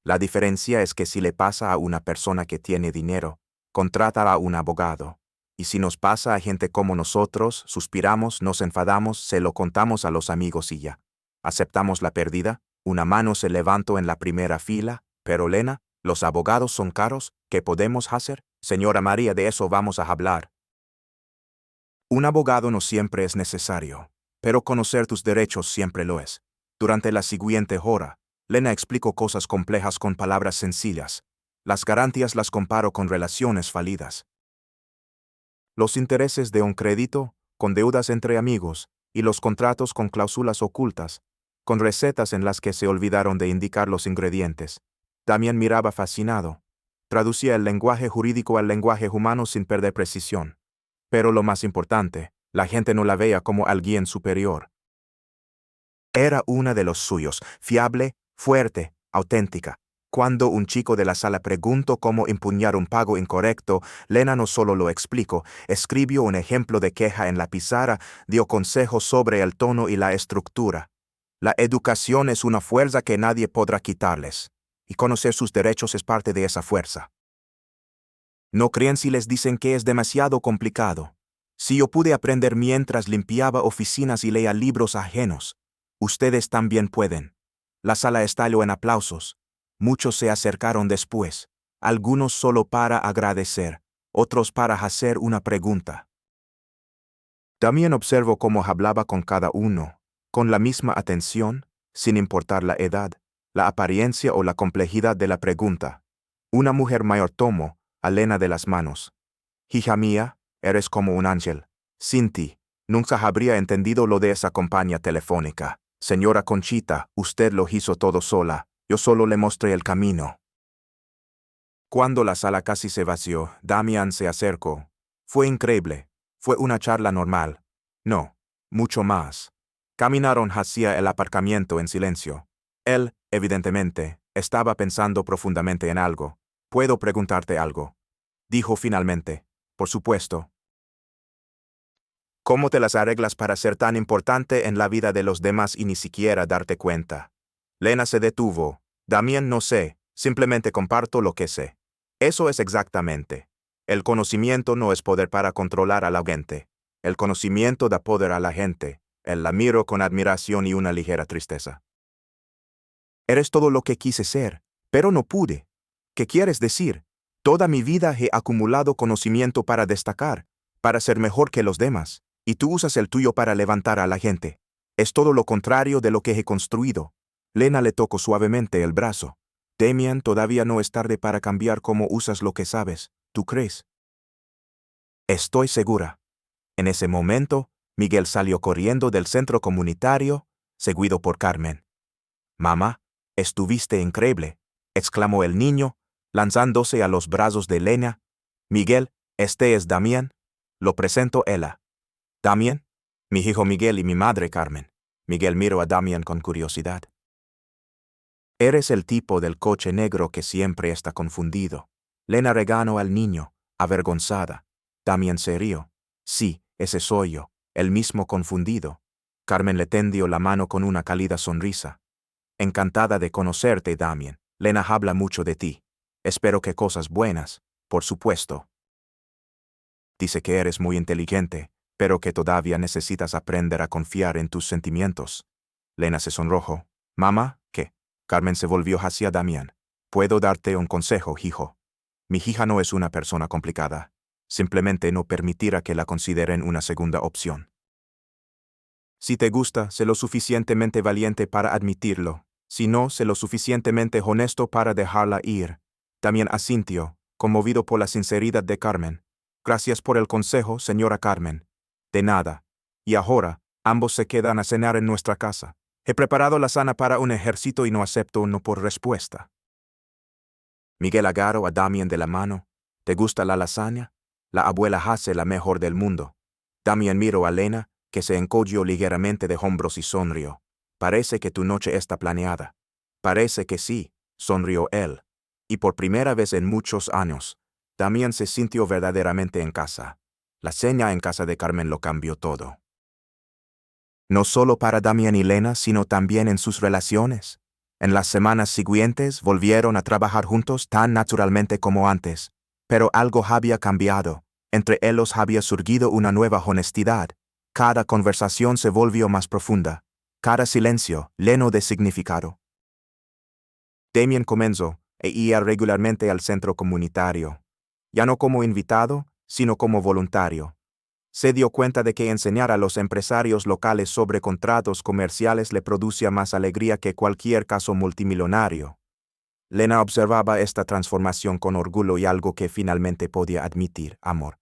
Speaker 1: La diferencia es que si le pasa a una persona que tiene dinero, contrata a un abogado. Y si nos pasa a gente como nosotros, suspiramos, nos enfadamos, se lo contamos a los amigos y ya. ¿Aceptamos la pérdida? Una mano se levantó en la primera fila. Pero Lena, los abogados son caros. ¿Qué podemos hacer? Señora María, de eso vamos a hablar. Un abogado no siempre es necesario, pero conocer tus derechos siempre lo es. Durante la siguiente hora, Lena explicó cosas complejas con palabras sencillas. Las garantías las comparo con relaciones falidas. Los intereses de un crédito, con deudas entre amigos, y los contratos con cláusulas ocultas, con recetas en las que se olvidaron de indicar los ingredientes. Damián miraba fascinado. Traducía el lenguaje jurídico al lenguaje humano sin perder precisión. Pero lo más importante, la gente no la veía como alguien superior. Era una de los suyos, fiable, fuerte, auténtica. Cuando un chico de la sala preguntó cómo empuñar un pago incorrecto, Lena no solo lo explicó, escribió un ejemplo de queja en la pizarra, dio consejos sobre el tono y la estructura. La educación es una fuerza que nadie podrá quitarles, y conocer sus derechos es parte de esa fuerza. No crean si les dicen que es demasiado complicado. Si yo pude aprender mientras limpiaba oficinas y leía libros ajenos, ustedes también pueden. La sala estalló en aplausos. Muchos se acercaron después, algunos solo para agradecer, otros para hacer una pregunta. También observó cómo hablaba con cada uno, con la misma atención, sin importar la edad, la apariencia o la complejidad de la pregunta. Una mujer mayor tomó a Lena de las manos. Hija mía, eres como un ángel. Sin ti, nunca habría entendido lo de esa compañía telefónica. Señora Conchita, usted lo hizo todo sola, yo solo le mostré el camino. Cuando la sala casi se vació, Damián se acercó. Fue increíble. Fue una charla normal. No, mucho más. Caminaron hacia el aparcamiento en silencio. Él, evidentemente, estaba pensando profundamente en algo. ¿Puedo preguntarte algo?, dijo finalmente. Por supuesto. ¿Cómo te las arreglas para ser tan importante en la vida de los demás y ni siquiera darte cuenta? Lena se detuvo. Damián, no sé, simplemente comparto lo que sé. Eso es exactamente. El conocimiento no es poder para controlar a la gente. El conocimiento da poder a la gente. Él la miró con admiración y una ligera tristeza. Eres todo lo que quise ser, pero no pude. ¿Qué quieres decir? Toda mi vida he acumulado conocimiento para destacar, para ser mejor que los demás, y tú usas el tuyo para levantar a la gente. Es todo lo contrario de lo que he construido. Lena le tocó suavemente el brazo. Damián, todavía no es tarde para cambiar cómo usas lo que sabes. ¿Tú crees? Estoy segura. En ese momento, Miguel salió corriendo del centro comunitario, seguido por Carmen. Mamá, estuviste increíble, exclamó el niño, lanzándose a los brazos de Lena. Miguel, este es Damián. Lo presento ella. ¿Damián? Mi hijo Miguel y mi madre Carmen. Miguel miró a Damián con curiosidad. Eres el tipo del coche negro que siempre está confundido. Lena regañó al niño, avergonzada. Damián se rió. Sí, ese soy yo, el mismo confundido. Carmen le tendió la mano con una cálida sonrisa. Encantada de conocerte, Damián. Lena habla mucho de ti. Espero que cosas buenas, por supuesto. Dice que eres muy inteligente, pero que todavía necesitas aprender a confiar en tus sentimientos. Lena se sonrojó. Mamá, ¿qué? Carmen se volvió hacia Damián. Puedo darte un consejo, hijo. Mi hija no es una persona complicada. Simplemente no permitirá que la consideren una segunda opción. Si te gusta, sé lo suficientemente valiente para admitirlo. Si no, sé lo suficientemente honesto para dejarla ir. También asintió, conmovido por la sinceridad de Carmen. Gracias por el consejo, señora Carmen. De nada. Y ahora, ambos se quedan a cenar en nuestra casa. He preparado la cena para un ejército y no acepto un no por respuesta. Miguel agarró a Damián de la mano. ¿Te gusta la lasaña? La abuela hace la mejor del mundo. Damián miró a Lena, que se encogió ligeramente de hombros y sonrió. Parece que tu noche está planeada. Parece que sí, sonrió él. Y por primera vez en muchos años, Damián se sintió verdaderamente en casa. La cena en casa de Carmen lo cambió todo. No solo para Damián y Lena, sino también en sus relaciones. En las semanas siguientes volvieron a trabajar juntos tan naturalmente como antes, pero algo había cambiado. Entre ellos había surgido una nueva honestidad. Cada conversación se volvió más profunda. Cada silencio, lleno de significado. Damien comenzó e iba regularmente al centro comunitario, ya no como invitado, sino como voluntario. Se dio cuenta de que enseñar a los empresarios locales sobre contratos comerciales le producía más alegría que cualquier caso multimillonario. Lena observaba esta transformación con orgullo y algo que finalmente podía admitir, amor.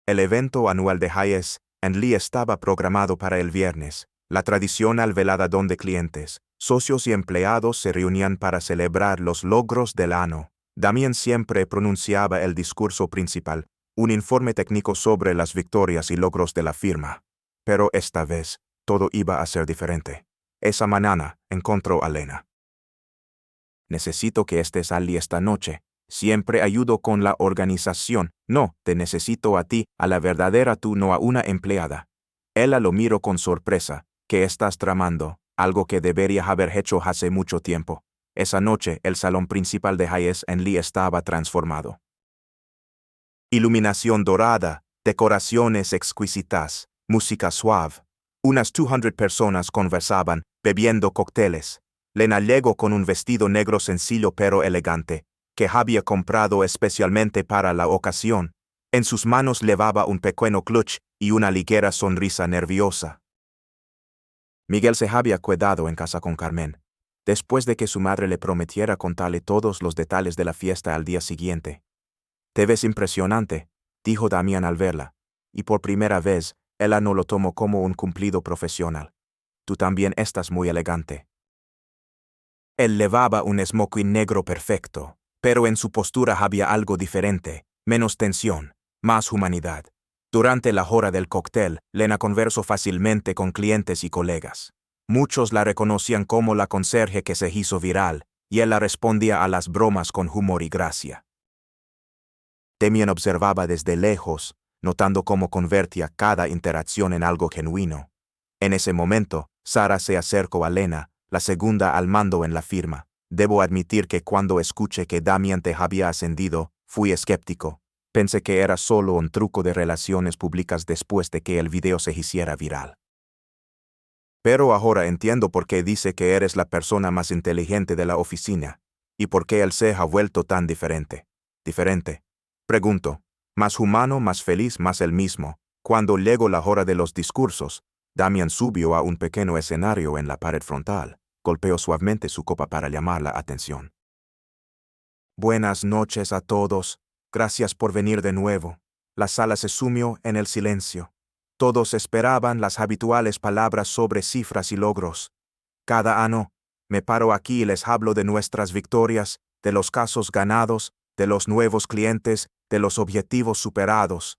Speaker 1: El evento anual de Hayes and Lee estaba programado para el viernes, la tradicional velada donde clientes, socios y empleados se reunían para celebrar los logros del año. Damien siempre pronunciaba el discurso principal, un informe técnico sobre las victorias y logros de la firma. Pero esta vez, todo iba a ser diferente. Esa mañana, encontró a Lena. Necesito que estés allí esta noche. Siempre ayudo con la organización. No, te necesito a ti, a la verdadera tú, no a una empleada. Ella lo miró con sorpresa. ¿Qué estás tramando? Algo que debería haber hecho hace mucho tiempo. Esa noche, el salón principal de Hayes and Lee estaba transformado. Iluminación dorada, decoraciones exquisitas, música suave. Unas 200 personas conversaban, bebiendo cócteles. Lena llegó con un vestido negro sencillo pero elegante, que había comprado especialmente para la ocasión. En sus manos llevaba un pequeño clutch y una ligera sonrisa nerviosa. Miguel se había quedado en casa con Carmen, después de que su madre le prometiera contarle todos los detalles de la fiesta al día siguiente. «Te ves impresionante», dijo Damián al verla, y por primera vez, ella no lo tomó como un cumplido profesional. «Tú también estás muy elegante». Él llevaba un smoking negro perfecto, pero en su postura había algo diferente, menos tensión, más humanidad. Durante la hora del cóctel, Lena conversó fácilmente con clientes y colegas. Muchos la reconocían como la conserje que se hizo viral, y ella respondía a las bromas con humor y gracia. Damien observaba desde lejos, notando cómo convertía cada interacción en algo genuino. En ese momento, Sara se acercó a Lena, la segunda al mando en la firma. Debo admitir que cuando escuché que Damien te había ascendido, fui escéptico. Pensé que era solo un truco de relaciones públicas después de que el video se hiciera viral. Pero ahora entiendo por qué dice que eres la persona más inteligente de la oficina, y por qué él se ha vuelto tan diferente. ¿Diferente? Pregunto. Más humano, más feliz, más el mismo. Cuando llegó la hora de los discursos, Damien subió a un pequeño escenario en la pared frontal. Golpeó suavemente su copa para llamar la atención. Buenas noches a todos. Gracias por venir de nuevo. La sala se sumió en el silencio. Todos esperaban las habituales palabras sobre cifras y logros. Cada año, me paro aquí y les hablo de nuestras victorias, de los casos ganados, de los nuevos clientes, de los objetivos superados.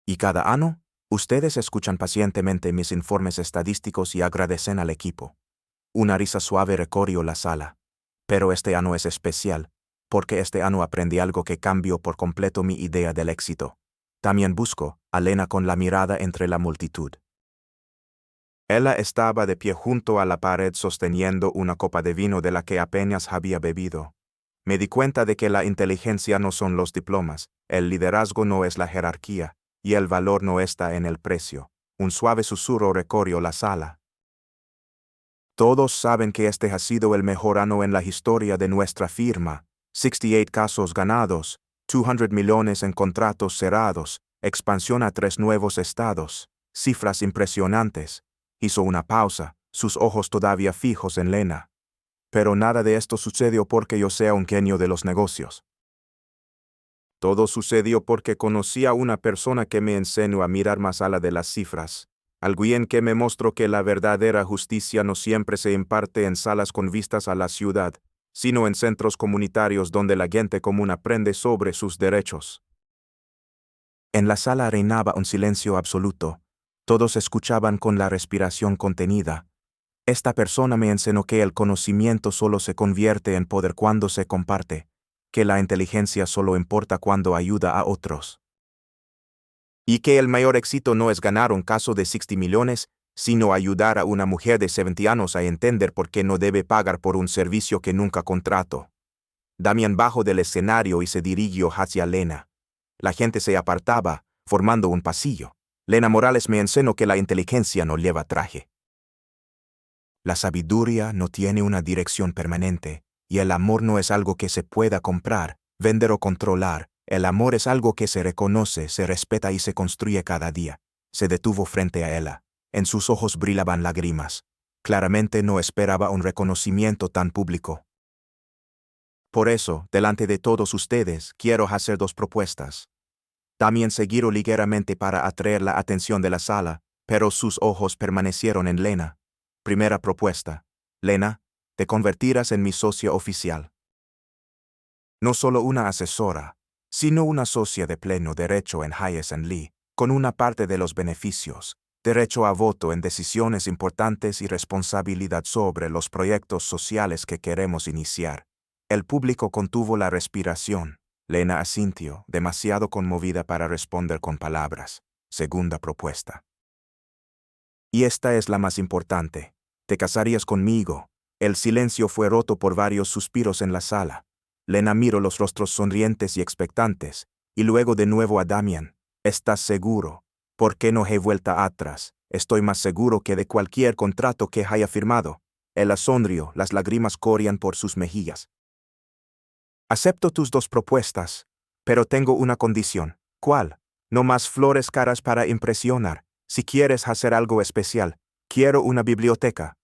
Speaker 1: Y cada año, ustedes escuchan pacientemente mis informes estadísticos y agradecen al equipo. Una risa suave recorrió la sala. Pero este año es especial, porque este año aprendí algo que cambió por completo mi idea del éxito. También busco a Lena con la mirada entre la multitud. Ella estaba de pie junto a la pared sosteniendo una copa de vino de la que apenas había bebido. Me di cuenta de que la inteligencia no son los diplomas, el liderazgo no es la jerarquía, y el valor no está en el precio. Un suave susurro recorrió la sala. Todos saben que este ha sido el mejor año en la historia de nuestra firma. 68 casos ganados, 200 millones en contratos cerrados, expansión a 3 nuevos estados, cifras impresionantes. Hizo una pausa, sus ojos todavía fijos en Lena. Pero nada de esto sucedió porque yo sea un genio de los negocios. Todo sucedió porque conocí a una persona que me enseñó a mirar más allá de las cifras. Alguien que me mostró que la verdadera justicia no siempre se imparte en salas con vistas a la ciudad, sino en centros comunitarios donde la gente común aprende sobre sus derechos. En la sala reinaba un silencio absoluto. Todos escuchaban con la respiración contenida. Esta persona me enseñó que el conocimiento solo se convierte en poder cuando se comparte, que la inteligencia solo importa cuando ayuda a otros. Y que el mayor éxito no es ganar un caso de 60 millones, sino ayudar a una mujer de 70 años a entender por qué no debe pagar por un servicio que nunca contrató. Damien bajó del escenario y se dirigió hacia Lena. La gente se apartaba, formando un pasillo. Lena Morales me enseñó que la inteligencia no lleva traje. La sabiduría no tiene una dirección permanente, y el amor no es algo que se pueda comprar, vender o controlar. El amor es algo que se reconoce, se respeta y se construye cada día. Se detuvo frente a ella. En sus ojos brillaban lágrimas. Claramente no esperaba un reconocimiento tan público. Por eso, delante de todos ustedes, quiero hacer dos propuestas. También se giró ligeramente para atraer la atención de la sala, pero sus ojos permanecieron en Lena. Primera propuesta. Lena, te convertirás en mi socia oficial. No solo una asesora, sino una socia de pleno derecho en Hayes & Lee, con una parte de los beneficios, derecho a voto en decisiones importantes y responsabilidad sobre los proyectos sociales que queremos iniciar. El público contuvo la respiración. Lena asintió, demasiado conmovida para responder con palabras. Segunda propuesta. Y esta es la más importante. ¿Te casarías conmigo? El silencio fue roto por varios suspiros en la sala. Lena miró los rostros sonrientes y expectantes, y luego de nuevo a Damian. ¿Estás seguro? ¿Por qué no he vuelta atrás? Estoy más seguro que de cualquier contrato que haya firmado. Él sonrió, las lágrimas corrían por sus mejillas. Acepto tus dos propuestas, pero tengo una condición. ¿Cuál? No más flores caras para impresionar. Si quieres hacer algo especial, quiero una biblioteca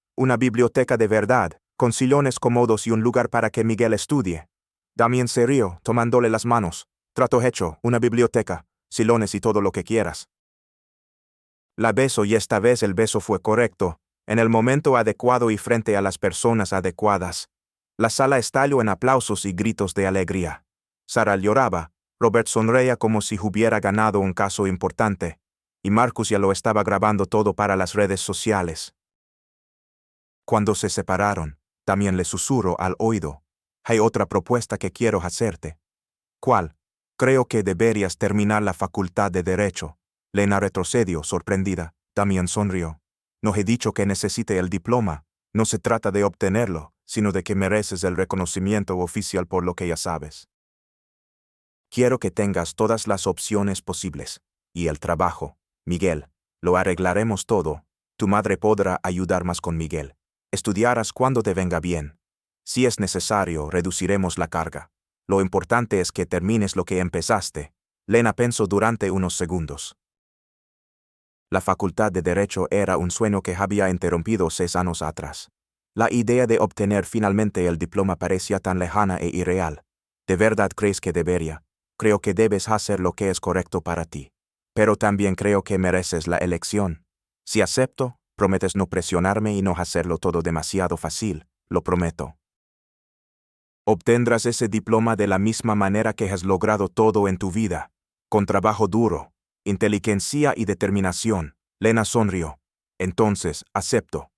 Speaker 1: de verdad, con sillones cómodos y un lugar para que Miguel estudie. Damian se rió, tomándole las manos. Trato hecho, una biblioteca, sillones y todo lo que quieras. La besó y esta vez el beso fue correcto, en el momento adecuado y frente a las personas adecuadas. La sala estalló en aplausos y gritos de alegría. Sarah lloraba, Robert sonreía como si hubiera ganado un caso importante, y Marcus ya lo estaba grabando todo para las redes sociales. Cuando se separaron, también le susurró al oído: hay otra propuesta que quiero hacerte. ¿Cuál? Creo que deberías terminar la facultad de Derecho. Lena retrocedió, sorprendida. También sonrió. No he dicho que necesite el diploma. No se trata de obtenerlo, sino de que mereces el reconocimiento oficial por lo que ya sabes. Quiero que tengas todas las opciones posibles. Y el trabajo, Miguel, lo arreglaremos todo. Tu madre podrá ayudar más con Miguel. Estudiarás cuando te venga bien. Si es necesario, reduciremos la carga. Lo importante es que termines lo que empezaste. Lena pensó durante unos segundos. La facultad de Derecho era un sueño que había interrumpido 6 años atrás. La idea de obtener finalmente el diploma parecía tan lejana e irreal. ¿De verdad crees que debería? Creo que debes hacer lo que es correcto para ti. Pero también creo que mereces la elección. Si acepto, prometes no presionarme y no hacerlo todo demasiado fácil, lo prometo. Obtendrás ese diploma de la misma manera que has logrado todo en tu vida, con trabajo duro, inteligencia y determinación. Lena sonrió. Entonces, acepto.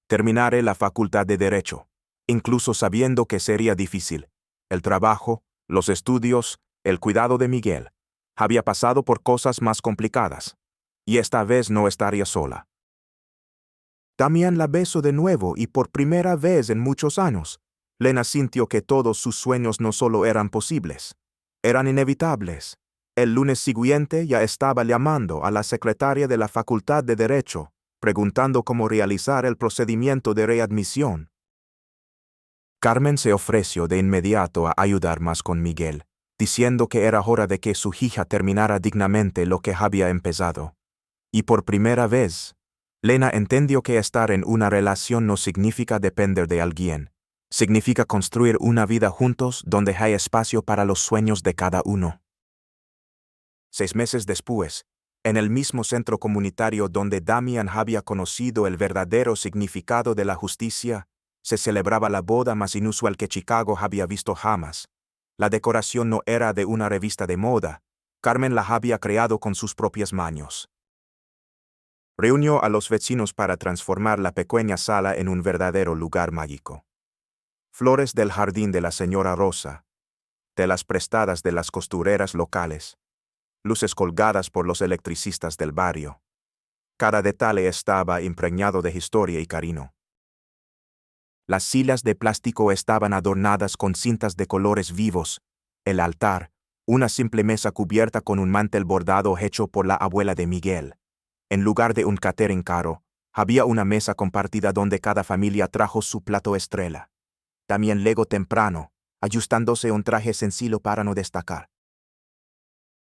Speaker 1: Terminaré la facultad de Derecho, incluso sabiendo que sería difícil. El trabajo, los estudios, el cuidado de Miguel. Había pasado por cosas más complicadas. Y esta vez no estaría sola. Damian la besó de nuevo y por primera vez en muchos años. Lena sintió que todos sus sueños no solo eran posibles, eran inevitables. El lunes siguiente ya estaba llamando a la secretaria de la Facultad de Derecho, preguntando cómo realizar el procedimiento de readmisión. Carmen se ofreció de inmediato a ayudar más con Miguel, diciendo que era hora de que su hija terminara dignamente lo que había empezado. Y por primera vez, Lena entendió que estar en una relación no significa depender de alguien. Significa construir una vida juntos donde hay espacio para los sueños de cada uno. 6 meses después, en el mismo centro comunitario donde Damian había conocido el verdadero significado de la justicia, se celebraba la boda más inusual que Chicago había visto jamás. La decoración no era de una revista de moda. Carmen la había creado con sus propias manos. Reunió a los vecinos para transformar la pequeña sala en un verdadero lugar mágico. Flores del jardín de la señora Rosa, telas prestadas de las costureras locales, luces colgadas por los electricistas del barrio. Cada detalle estaba impregnado de historia y cariño. Las sillas de plástico estaban adornadas con cintas de colores vivos. El altar, una simple mesa cubierta con un mantel bordado hecho por la abuela de Miguel. En lugar de un catering caro, Había una mesa compartida donde cada familia trajo su plato estrella. Damián llegó temprano, ajustándose un traje sencillo para no destacar.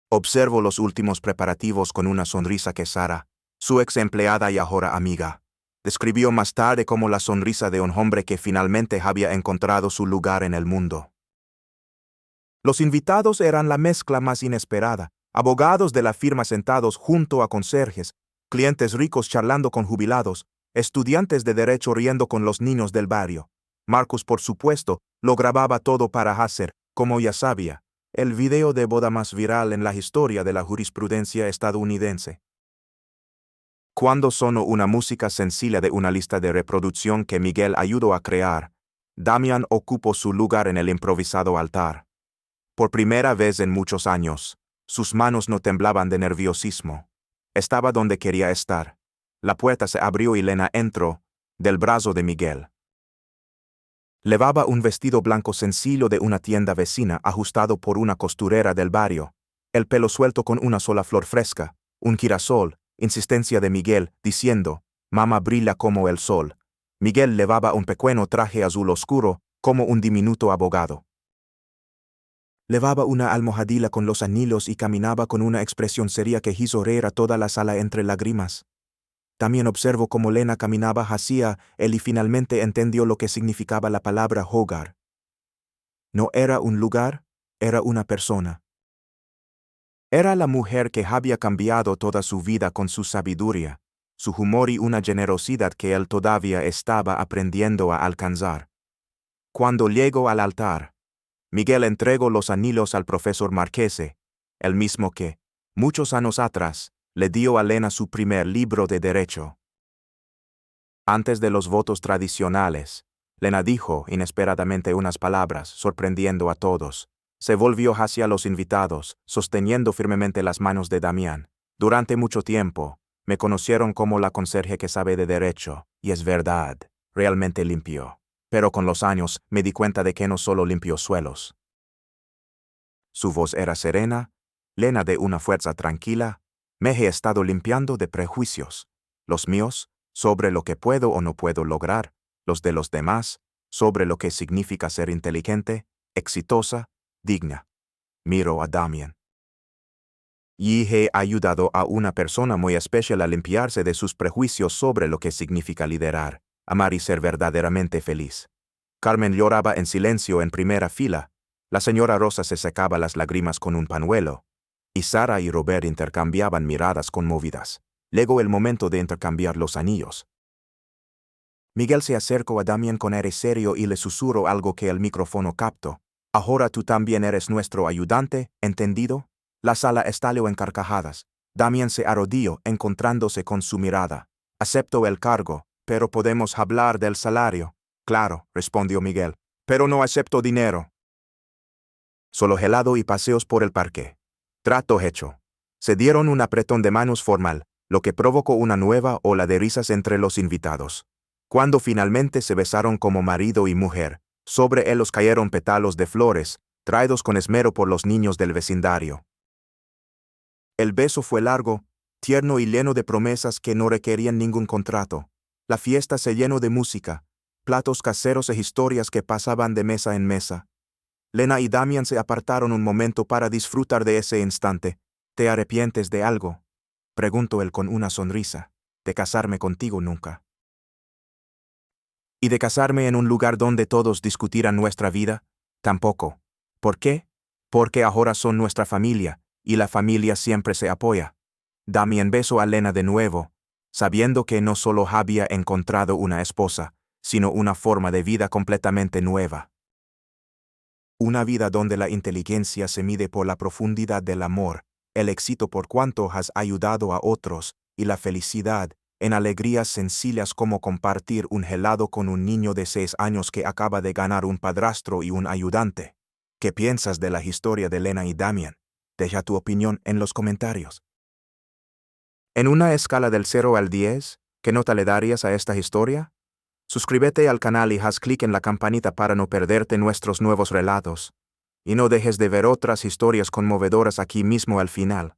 Speaker 1: Observo los últimos preparativos con una sonrisa que Sara, su ex empleada y ahora amiga, describió más tarde como la sonrisa de un hombre que finalmente había encontrado su lugar en el mundo. Los invitados eran la mezcla más inesperada: abogados de la firma sentados junto a conserjes, clientes ricos charlando con jubilados, estudiantes de derecho riendo con los niños del barrio. Marcus, por supuesto, lo grababa todo para hacer, como ya sabía, el video de boda más viral en la historia de la jurisprudencia estadounidense. Cuando sonó una música sencilla de una lista de reproducción que Miguel ayudó a crear, Damián ocupó su lugar en el improvisado altar. Por primera vez en muchos años, sus manos no temblaban de nerviosismo. Estaba donde quería estar. La puerta se abrió y Lena entró, del brazo de Miguel. Llevaba un vestido blanco sencillo de una tienda vecina ajustado por una costurera del barrio, el pelo suelto con una sola flor fresca, un girasol, insistencia de Miguel, diciendo: «Mamá brilla como el sol». Miguel llevaba un pequeño traje azul oscuro, como un diminuto abogado. Llevaba una almohadilla con los anillos y caminaba con una expresión seria que hizo reír a toda la sala entre lágrimas. También observó cómo Lena caminaba hacia él y finalmente entendió lo que significaba la palabra hogar. No era un lugar, era una persona. Era la mujer que había cambiado toda su vida con su sabiduría, su humor y una generosidad que él todavía estaba aprendiendo a alcanzar. Cuando llegó al altar, Miguel entregó los anillos al profesor Marchese, el mismo que, muchos años atrás, le dio a Lena su primer libro de derecho. Antes de los votos tradicionales, Lena dijo inesperadamente unas palabras, sorprendiendo a todos. Se volvió hacia los invitados, sosteniendo firmemente las manos de Damián. Durante mucho tiempo, me conocieron como la conserje que sabe de derecho, y es verdad, realmente limpió. Pero con los años me di cuenta de que no solo limpió suelos. Su voz era serena, llena de una fuerza tranquila. Me he estado limpiando de prejuicios, los míos, sobre lo que puedo o no puedo lograr, los de los demás, sobre lo que significa ser inteligente, exitosa, digna. Miro a Damián. Y he ayudado a una persona muy especial a limpiarse de sus prejuicios sobre lo que significa liderar, amar y ser verdaderamente feliz. Carmen lloraba en silencio en primera fila. La señora Rosa se secaba las lágrimas con un pañuelo, y Sara y Robert intercambiaban miradas conmovidas. Llegó el momento de intercambiar los anillos. Miguel se acercó a Damián con aire serio y le susurró algo que el micrófono captó. «Ahora tú también eres nuestro ayudante, ¿entendido?» La sala estalló en carcajadas. Damián se arrodilló, encontrándose con su mirada. «Acepto el cargo, pero podemos hablar del salario». «Claro», respondió Miguel, «pero no acepto dinero». Solo helado y paseos por el parque. Trato hecho. Se dieron un apretón de manos formal, lo que provocó una nueva ola de risas entre los invitados. Cuando finalmente se besaron como marido y mujer, sobre ellos cayeron pétalos de flores, traídos con esmero por los niños del vecindario. El beso fue largo, tierno y lleno de promesas que no requerían ningún contrato. La fiesta se llenó de música, platos caseros e historias que pasaban de mesa en mesa. Lena y Damián se apartaron un momento para disfrutar de ese instante. «¿Te arrepientes de algo?», preguntó él con una sonrisa. «De casarme contigo nunca». «¿Y de casarme en un lugar donde todos discutirán nuestra vida? Tampoco». «¿Por qué?» «Porque ahora son nuestra familia, y la familia siempre se apoya». Damián besó a Lena de nuevo, sabiendo que no solo había encontrado una esposa, sino una forma de vida completamente nueva. Una vida donde la inteligencia se mide por la profundidad del amor, el éxito por cuánto has ayudado a otros, y la felicidad, en alegrías sencillas como compartir un helado con un niño de 6 años que acaba de ganar un padrastro y un ayudante. ¿Qué piensas de la historia de Lena y Damián? Deja tu opinión en los comentarios. En una escala del 0 al 10, ¿qué nota le darías a esta historia? Suscríbete al canal y haz clic en la campanita para no perderte nuestros nuevos relatos. Y no dejes de ver otras historias conmovedoras aquí mismo al final.